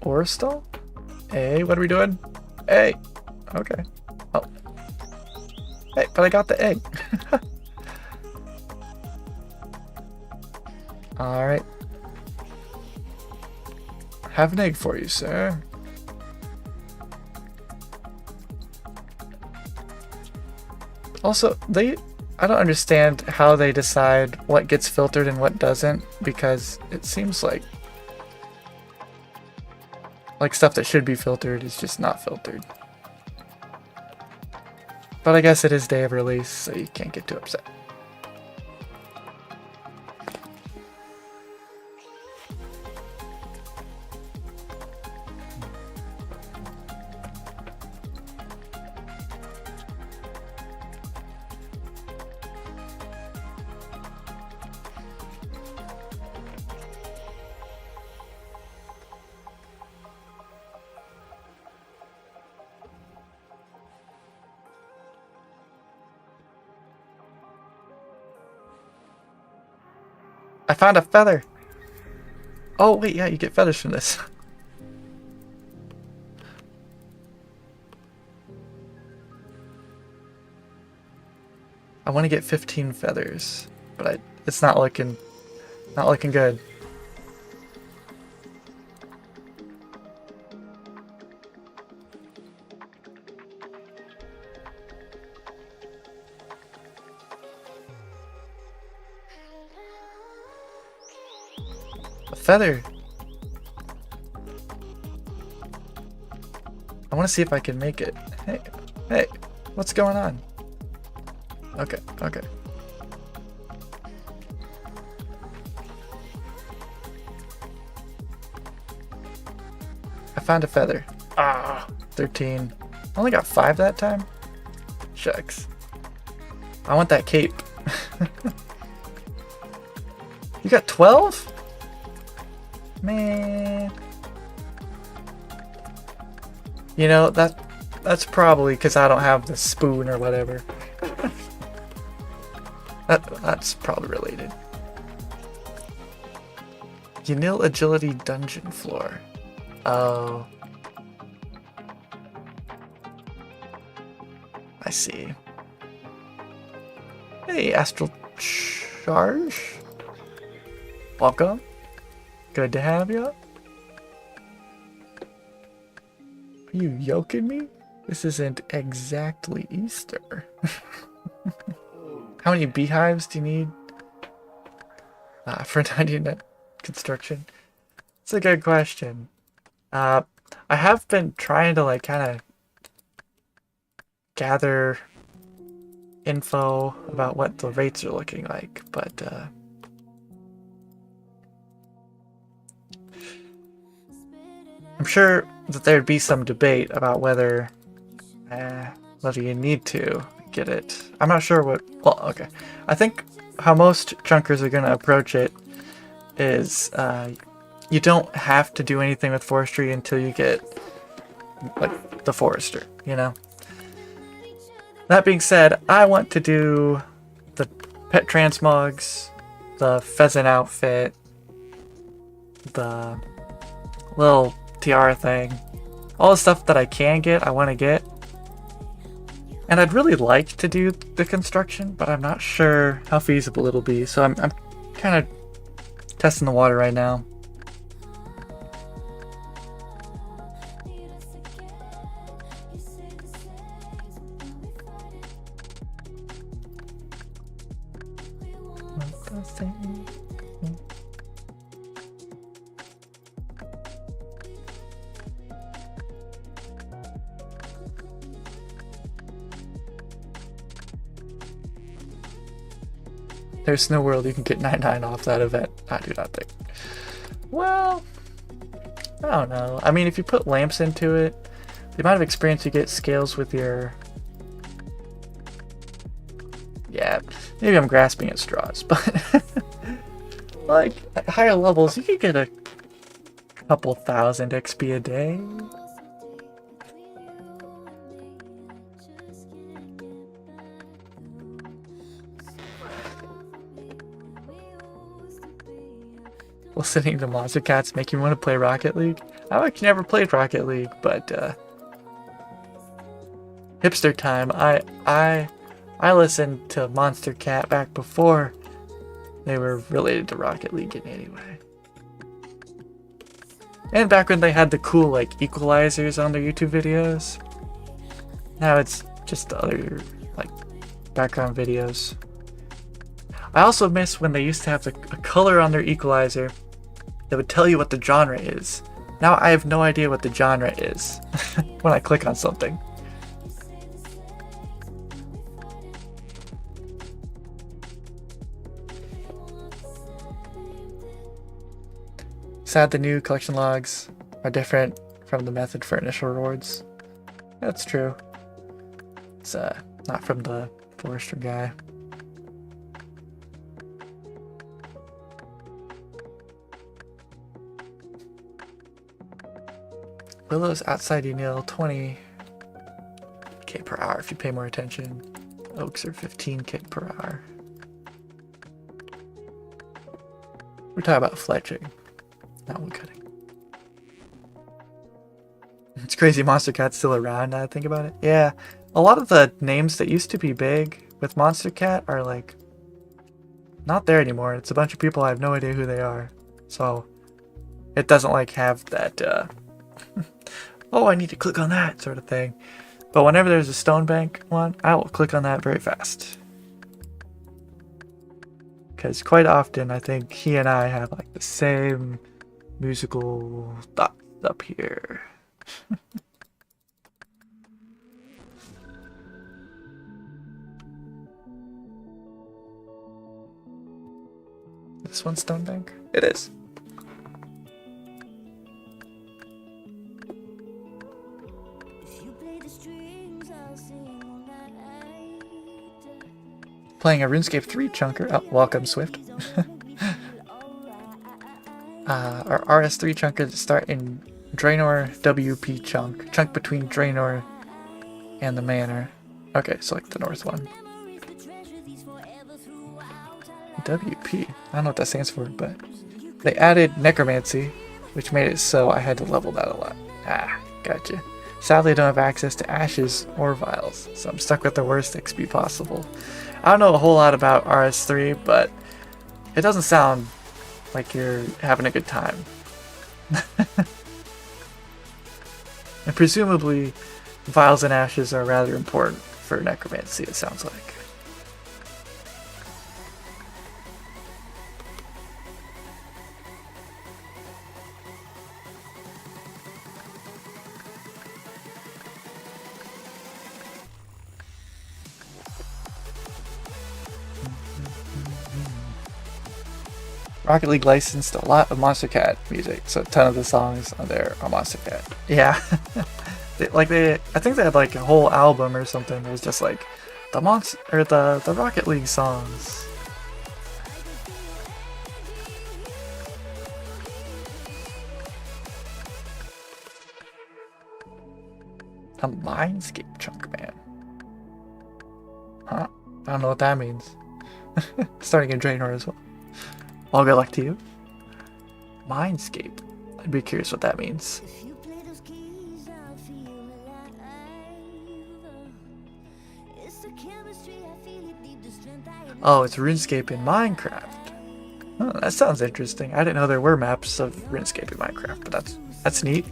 Or a stall? Hey, what are we doing? Hey! Okay. Oh. Hey, but I got the egg. Alright. Have an egg for you, sir. Also, I don't understand how they decide what gets filtered and what doesn't, because it seems like stuff that should be filtered is just not filtered. But I guess it is day of release, so you can't get too upset. I found a feather! Oh wait, yeah, you get feathers from this. I want to get 15 feathers, but it's not looking good. Feather. I want to see if I can make it. Hey, what's going on? Okay. I found a feather. 13. I only got 5 that time? Shucks. I want that cape. You got 12? Man. You know, that's probably because I don't have the spoon or whatever. That's probably related. Unil Agility Dungeon Floor. Oh. I see. Hey, Astral Charge. Welcome. Good to have you. Are you yoking me? This isn't exactly Easter. How many beehives do you need? For 90 construction? It's a good question. I have been trying to like kind of gather info about what the rates are looking like, but I'm sure that there'd be some debate about whether you need to get it. I'm not sure what. Well, okay. I think how most chunkers are going to approach it is you don't have to do anything with forestry until you get like the forester, you know. That being said, I want to do the pet transmogs, the pheasant outfit, the little tiara thing, all the stuff that I can get, I want to get. And I'd really like to do the construction, but I'm not sure how feasible it'll be, so I'm kind of testing the water right now. There's no world you can get 99 off that event. I do not think. Well, I don't know. I mean, if you put lamps into it, the amount of experience you get scales with your... Yeah, maybe I'm grasping at straws, but... like, at higher levels, you could get a couple thousand XP a day. Listening to Monstercats make you want to play Rocket League? I've actually never played Rocket League, but hipster time. I listened to Monstercat back before they were related to Rocket League in any way. And back when they had the cool like equalizers on their YouTube videos. Now it's just other like background videos. I also miss when they used to have a color on their equalizer that would tell you what the genre is. Now I have no idea what the genre is when I click on something. Sad the new collection logs are different from the method for initial rewards. That's true. It's not from the Forestry guy. Willow's outside you nail 20k per hour if you pay more attention. Oaks are 15k per hour. We're talking about fletching, not wood cutting. It's crazy Monstercat's still around now I think about it. Yeah, a lot of the names that used to be big with Monstercat are like not there anymore. It's a bunch of people I have no idea who they are. So it doesn't like have that oh, I need to click on that sort of thing. But whenever there's a stone bank one, I will click on that very fast. Because quite often I think he and I have like the same musical thoughts up here. This one's stone bank? It is. Playing a RuneScape 3 chunker. Oh, welcome, Swift. Our RS3 chunk could start in Draenor WP chunk. Chunk between Draenor and the manor. Okay, select the north one. WP. I don't know what that stands for, but they added necromancy, which made it so I had to level that a lot. Ah, gotcha. Sadly, I don't have access to ashes or vials, so I'm stuck with the worst XP possible. I don't know a whole lot about RS3, but it doesn't sound like you're having a good time. And presumably, vials and ashes are rather important for necromancy, it sounds like. Rocket League licensed a lot of Monstercat music, so a ton of the songs on there are Monstercat. Yeah, I think they had like a whole album or something. It was just like the Rocket League songs. A Mindscape chunk, man. Huh? I don't know what that means. Starting in Draenor as well. Well, good luck to you. Mindscape. I'd be curious what that means. Oh, it's RuneScape in Minecraft. Oh, that sounds interesting. I didn't know there were maps of RuneScape in Minecraft, but that's neat.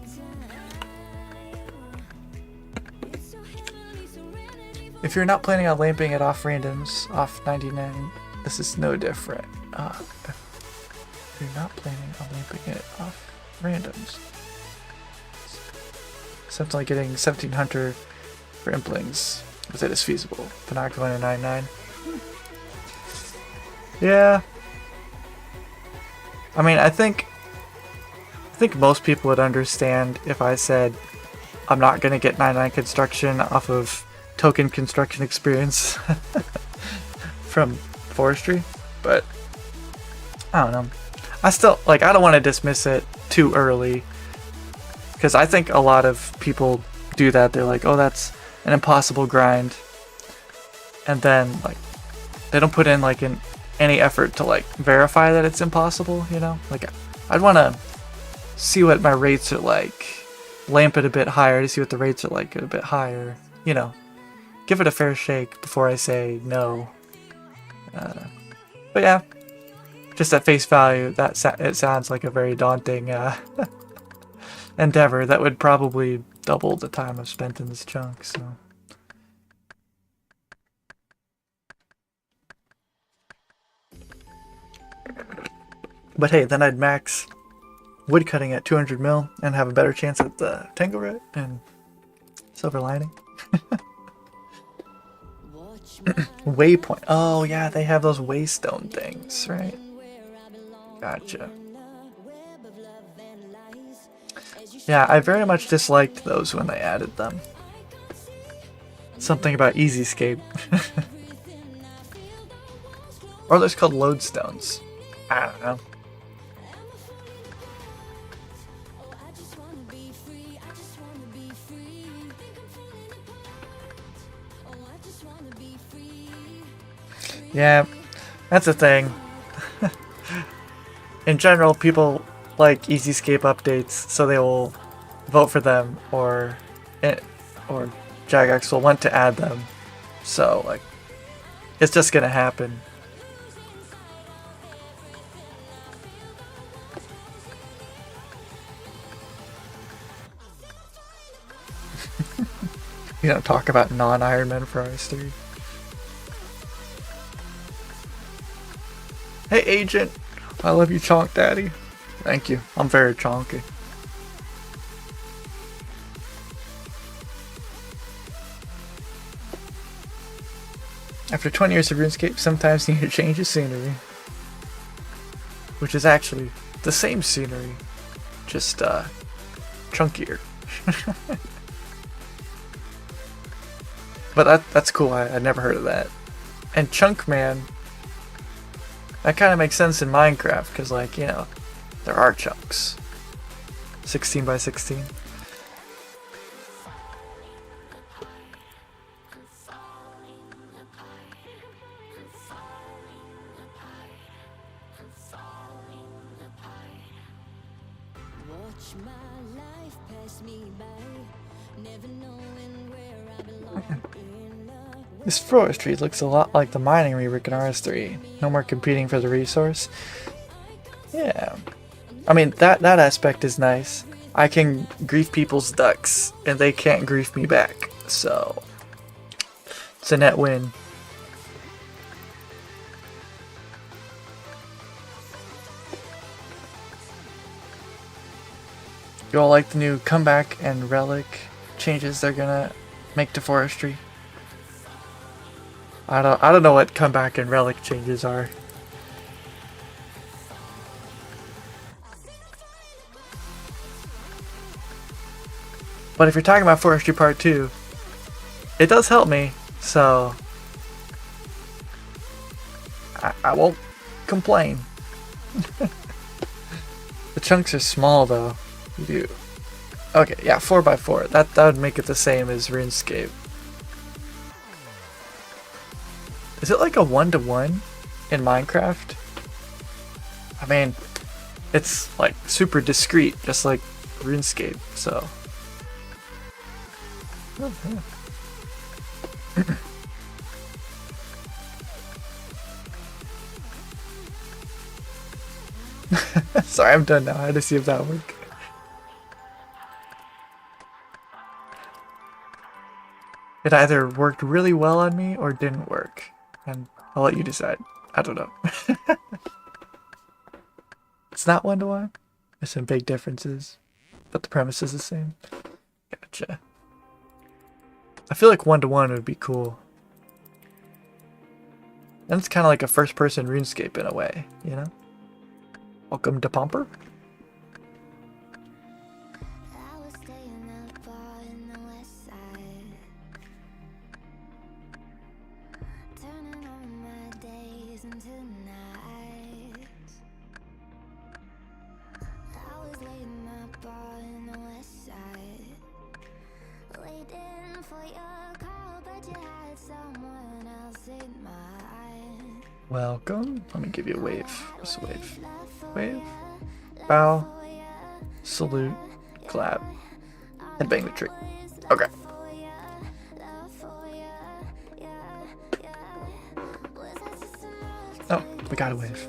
If you're not planning on lamping it off randoms, off 99, this is no different. If you're not planning on lamping it off randoms. Something like getting 1700 for implings with it is feasible, but not going to 99. Yeah. I mean, I think most people would understand if I said I'm not going to get 99 construction off of token construction experience from Forestry, but I don't know. I don't want to dismiss it too early, because I think a lot of people do that. They're like, oh, that's an impossible grind, and then like they don't put in like any effort to like verify that it's impossible, you know? Like I'd want to see what my rates are like, lamp it a bit higher to see what the rates are like a bit higher, you know, give it a fair shake before I say no. But yeah, just at face value, it sounds like a very daunting endeavor that would probably double the time I've spent in this chunk, so. But hey, then I'd max woodcutting at 200 mil and have a better chance at the Tangleroot and Silver Lining. Waypoint. Oh yeah, they have those waystone things, right? Gotcha. Yeah, I very much disliked those when they added them. Something about Easyscape. Or they're called lodestones. I don't know. Yeah, that's the thing. In general, people like Easyscape updates, so they will vote for them, or Jagex will want to add them. So, like, it's just gonna happen. You don't talk about non-Ironman for RS3. Hey agent, I love you, Chonk Daddy. Thank you. I'm very chonky. After 20 years of RuneScape, sometimes you need to change the scenery. Which is actually the same scenery, just chunkier. But that's cool. I'd never heard of that. And Chunk Man, that kind of makes sense in Minecraft, because, like, you know, There are chunks. 16 by 16. Watch my life pass me by, never knowing where I belong. This forestry looks a lot like the mining rework in RS3. No more competing for the resource. Yeah. I mean, that aspect is nice. I can grief people's ducks, and they can't grief me back. So, it's a net win. You all like the new comeback and relic changes they're gonna make to forestry? I don't know what comeback and relic changes are. But if you're talking about Forestry Part 2, it does help me, so I won't complain. The chunks are small though. You do. Okay, yeah, 4x4. That would make it the same as RuneScape. Is it like a 1-to-1 in Minecraft? I mean, it's like super discreet, just like RuneScape, so. Sorry, I'm done now. I had to see if that worked. It either worked really well on me or didn't work. And I'll let you decide. I don't know. It's not 1-to-1. There's some big differences, but the premise is the same. Gotcha. I feel like 1-to-1 would be cool. And it's kind of like a first-person RuneScape in a way, you know? Welcome to Pomper. I was staying up all in the west side, turning on my days into nights. I was waiting up all in the west side, waiting for your call, but you had someone else in mind. Welcome. Let me give you a wave. Just a wave. Wave. Bow. Salute. Clap. And bang the tree. Okay. Oh, we got a wave.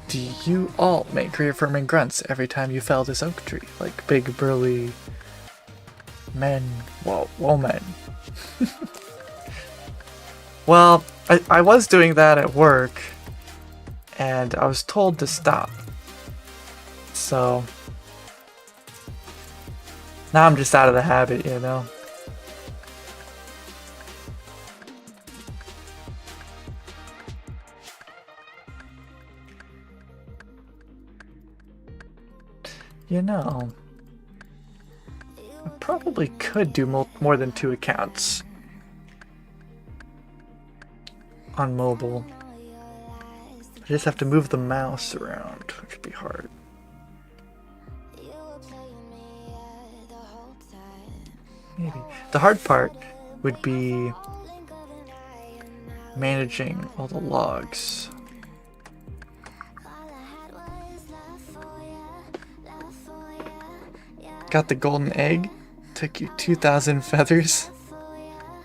Do you all make reaffirming grunts every time you fell this oak tree? Like big burly men, woman. Well, I was doing that at work, and I was told to stop. So now I'm just out of the habit, you know. You know, I probably could do more than 2 accounts on mobile. I just have to move the mouse around, which could be hard. Maybe. The hard part would be managing all the logs. Got the golden egg. Took you 2,000 feathers.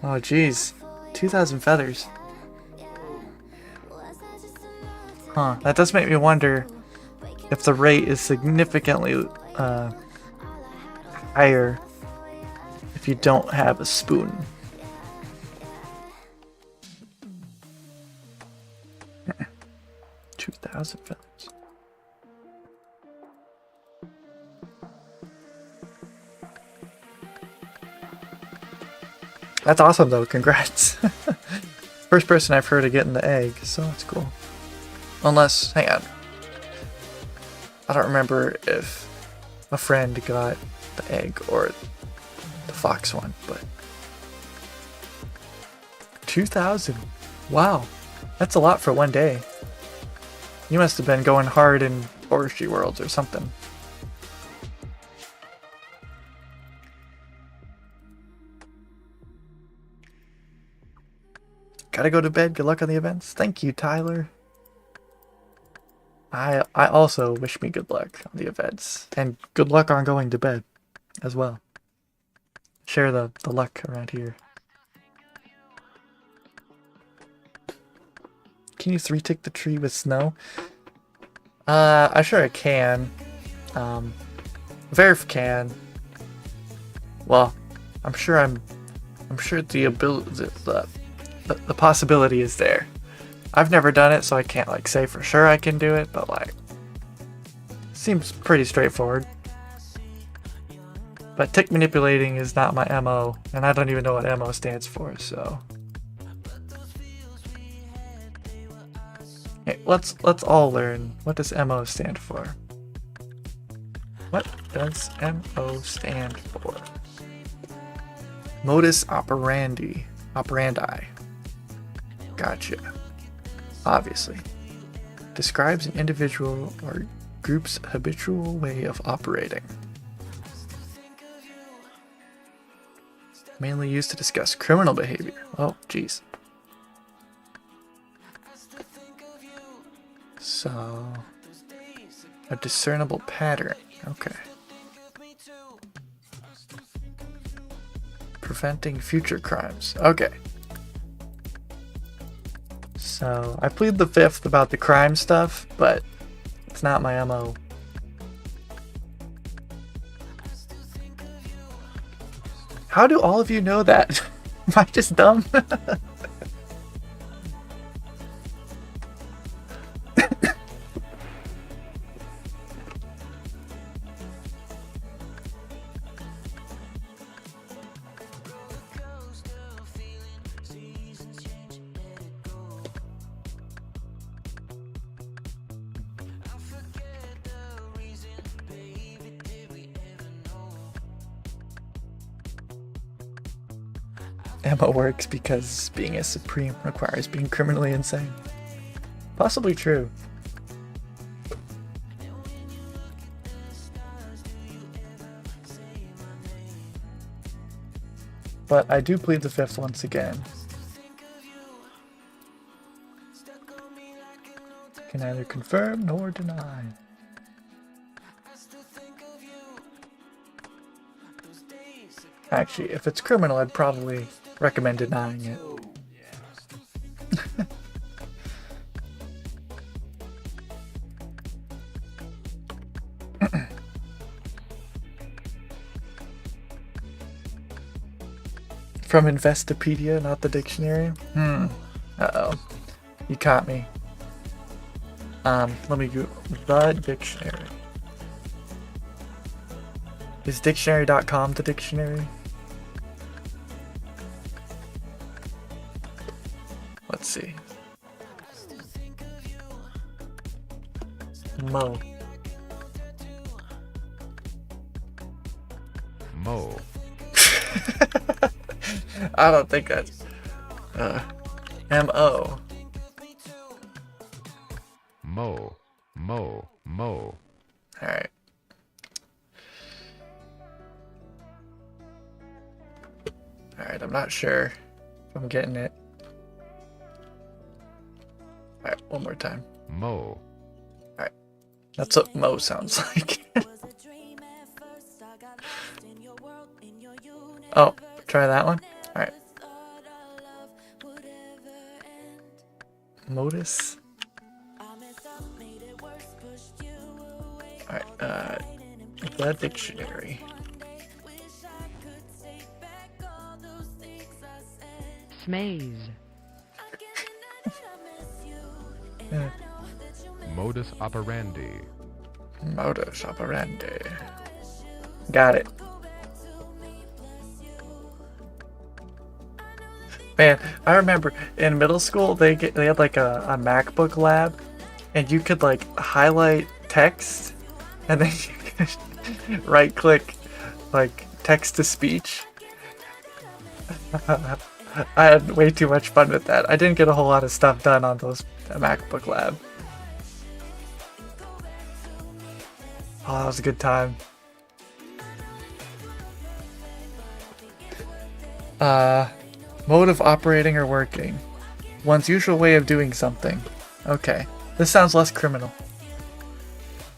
Oh geez, 2,000 feathers. Huh, that does make me wonder if the rate is significantly higher if you don't have a spoon. $2,000 feathers. That's awesome though, congrats. First person I've heard of getting the egg, so that's cool. Unless, hang on. I don't remember if a friend got the egg or the fox one, but 2,000. Wow. That's a lot for one day. You must have been going hard in Forestry Worlds or something. Gotta go to bed. Good luck on the events. Thank you, Tyler. I also wish me good luck on the events. And good luck on going to bed as well. Share the luck around here. Can you 3-tick the tree with snow? I'm sure I can. Verif can. Well, I'm sure the ability, the possibility is there. I've never done it, so I can't like say for sure I can do it, but like seems pretty straightforward. But tick manipulating is not my MO, and I don't even know what MO stands for, so hey, let's all learn, what does MO stand for? What does MO stand for? Modus operandi. Gotcha. Obviously. Describes an individual or group's habitual way of operating. Mainly used to discuss criminal behavior. Oh, geez. So, a discernible pattern. Okay. Preventing future crimes. Okay. So, I plead the fifth about the crime stuff, but it's not my MO. How do all of you know that? Am I just dumb? Emma works because being a supreme requires being criminally insane. Possibly true. But I do plead the fifth once again. Can neither confirm nor deny. Actually, if it's criminal, I'd probably recommend denying it. From Investopedia, not the dictionary? Uh-oh. You caught me. Let me go the dictionary. Is dictionary.com the dictionary? Let's see. Mo. I don't think that's M-O. Mo. Alright. Alright, I'm not sure if I'm getting it. Alright, one more time. Mo. Alright. That's what Mo sounds like. Oh, try that one? Alright. Modus. Alright, the dictionary. Smaze. Modus operandi. Modus operandi. Got it. Man, I remember in middle school they had like a MacBook lab, and you could like highlight text, and then you could right click like text to speech. I had way too much fun with that. I didn't get a whole lot of stuff done on those MacBook Lab. Oh, that was a good time. Mode of operating or working. One's usual way of doing something. Okay. This sounds less criminal.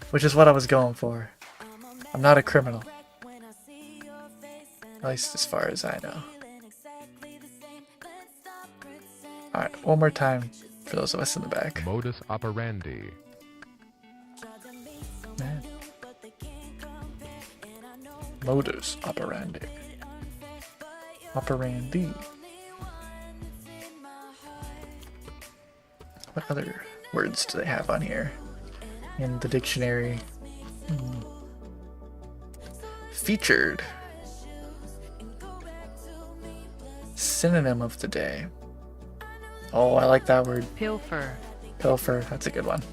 Which is what I was going for. I'm not a criminal. At least as far as I know. Alright, one more time for those of us in the back. Modus operandi. Man. Modus operandi. Operandi. What other words do they have on here in the dictionary? Featured. Synonym of the day. Oh, I like that word. Pilfer. Pilfer. That's a good one.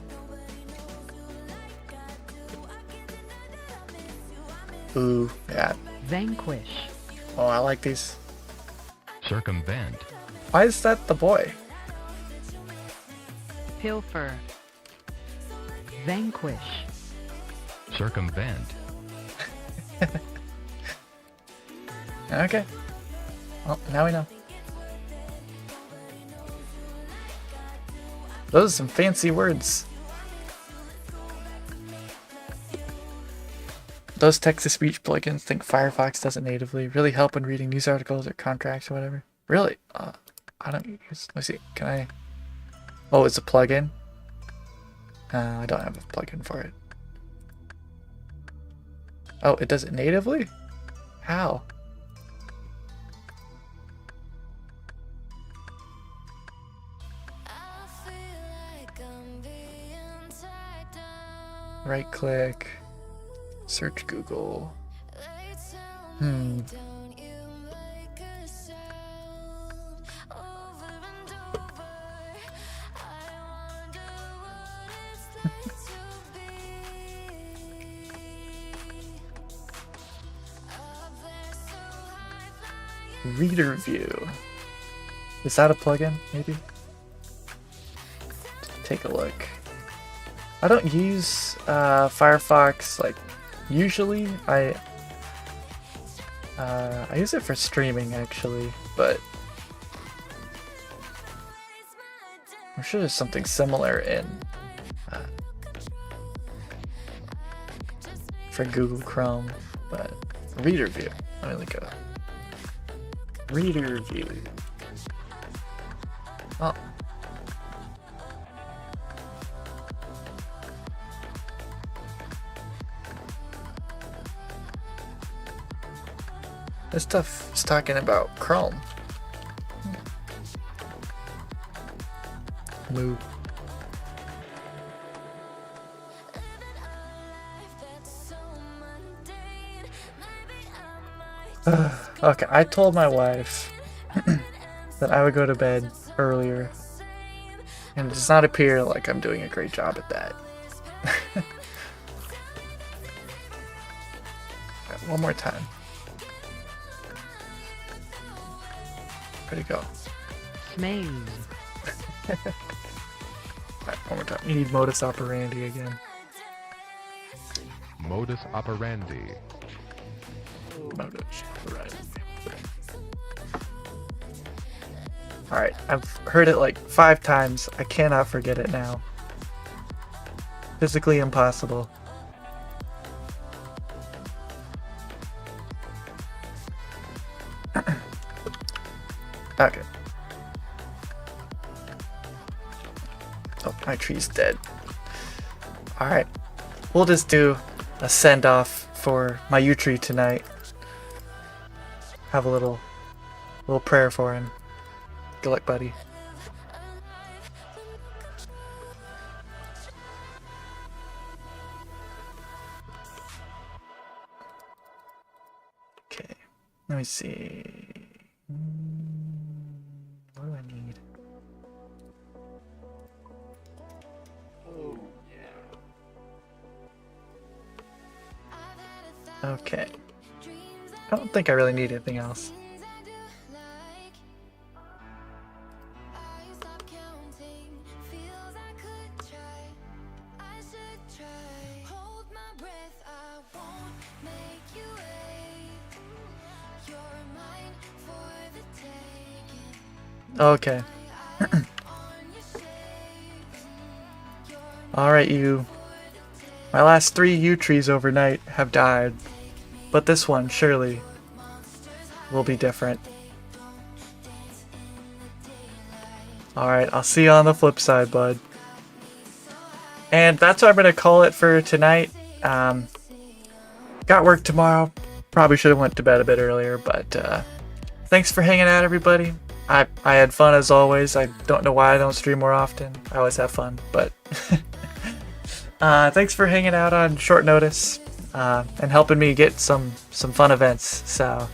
Ooh, yeah. Vanquish. Oh, I like these. Circumvent. Why is that the boy? Pilfer. Vanquish. Circumvent. Okay. Well, now we know. Those are some fancy words. Those text-to-speech plugins think Firefox doesn't natively really help when reading news articles or contracts or whatever. Really? I don't use... Let's see. Can I... Oh, it's a plugin? I don't have a plugin for it. Oh, it does it natively? How? Right click. Search Google. Reader view. Is that a plugin, maybe? Take a look. I don't use Firefox like usually. I use it for streaming actually, but I'm sure there's something similar in for Google Chrome. But reader view. Let me look it up. Reader view. Oh. This stuff is talking about Chrome. Move. Okay, I told my wife that I would go to bed earlier, and it does not appear like I'm doing a great job at that. Right, one more time. Where'd it go? Smaze. Right, one more time. You need modus operandi again. Modus operandi. Modus operandi. Alright, I've heard it like 5 times. I cannot forget it now. Physically impossible. Okay. Oh, my tree's dead. Alright. We'll just do a send-off for my yew tree tonight. Have a little prayer for him. Good luck, buddy. Okay. Let me see. What do I need? Okay. I don't think I really need anything else. Okay. Alright, you. My last 3 yew trees overnight have died, but this one surely will be different. Alright, I'll see you on the flip side, bud. And that's what I'm going to call it for tonight. Got work tomorrow. Probably should have went to bed a bit earlier, but thanks for hanging out, everybody. I had fun as always. I don't know why I don't stream more often. I always have fun, but thanks for hanging out on short notice and helping me get some fun events. So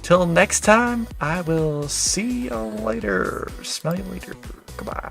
till next time, I will see you later. Smell you later. Goodbye.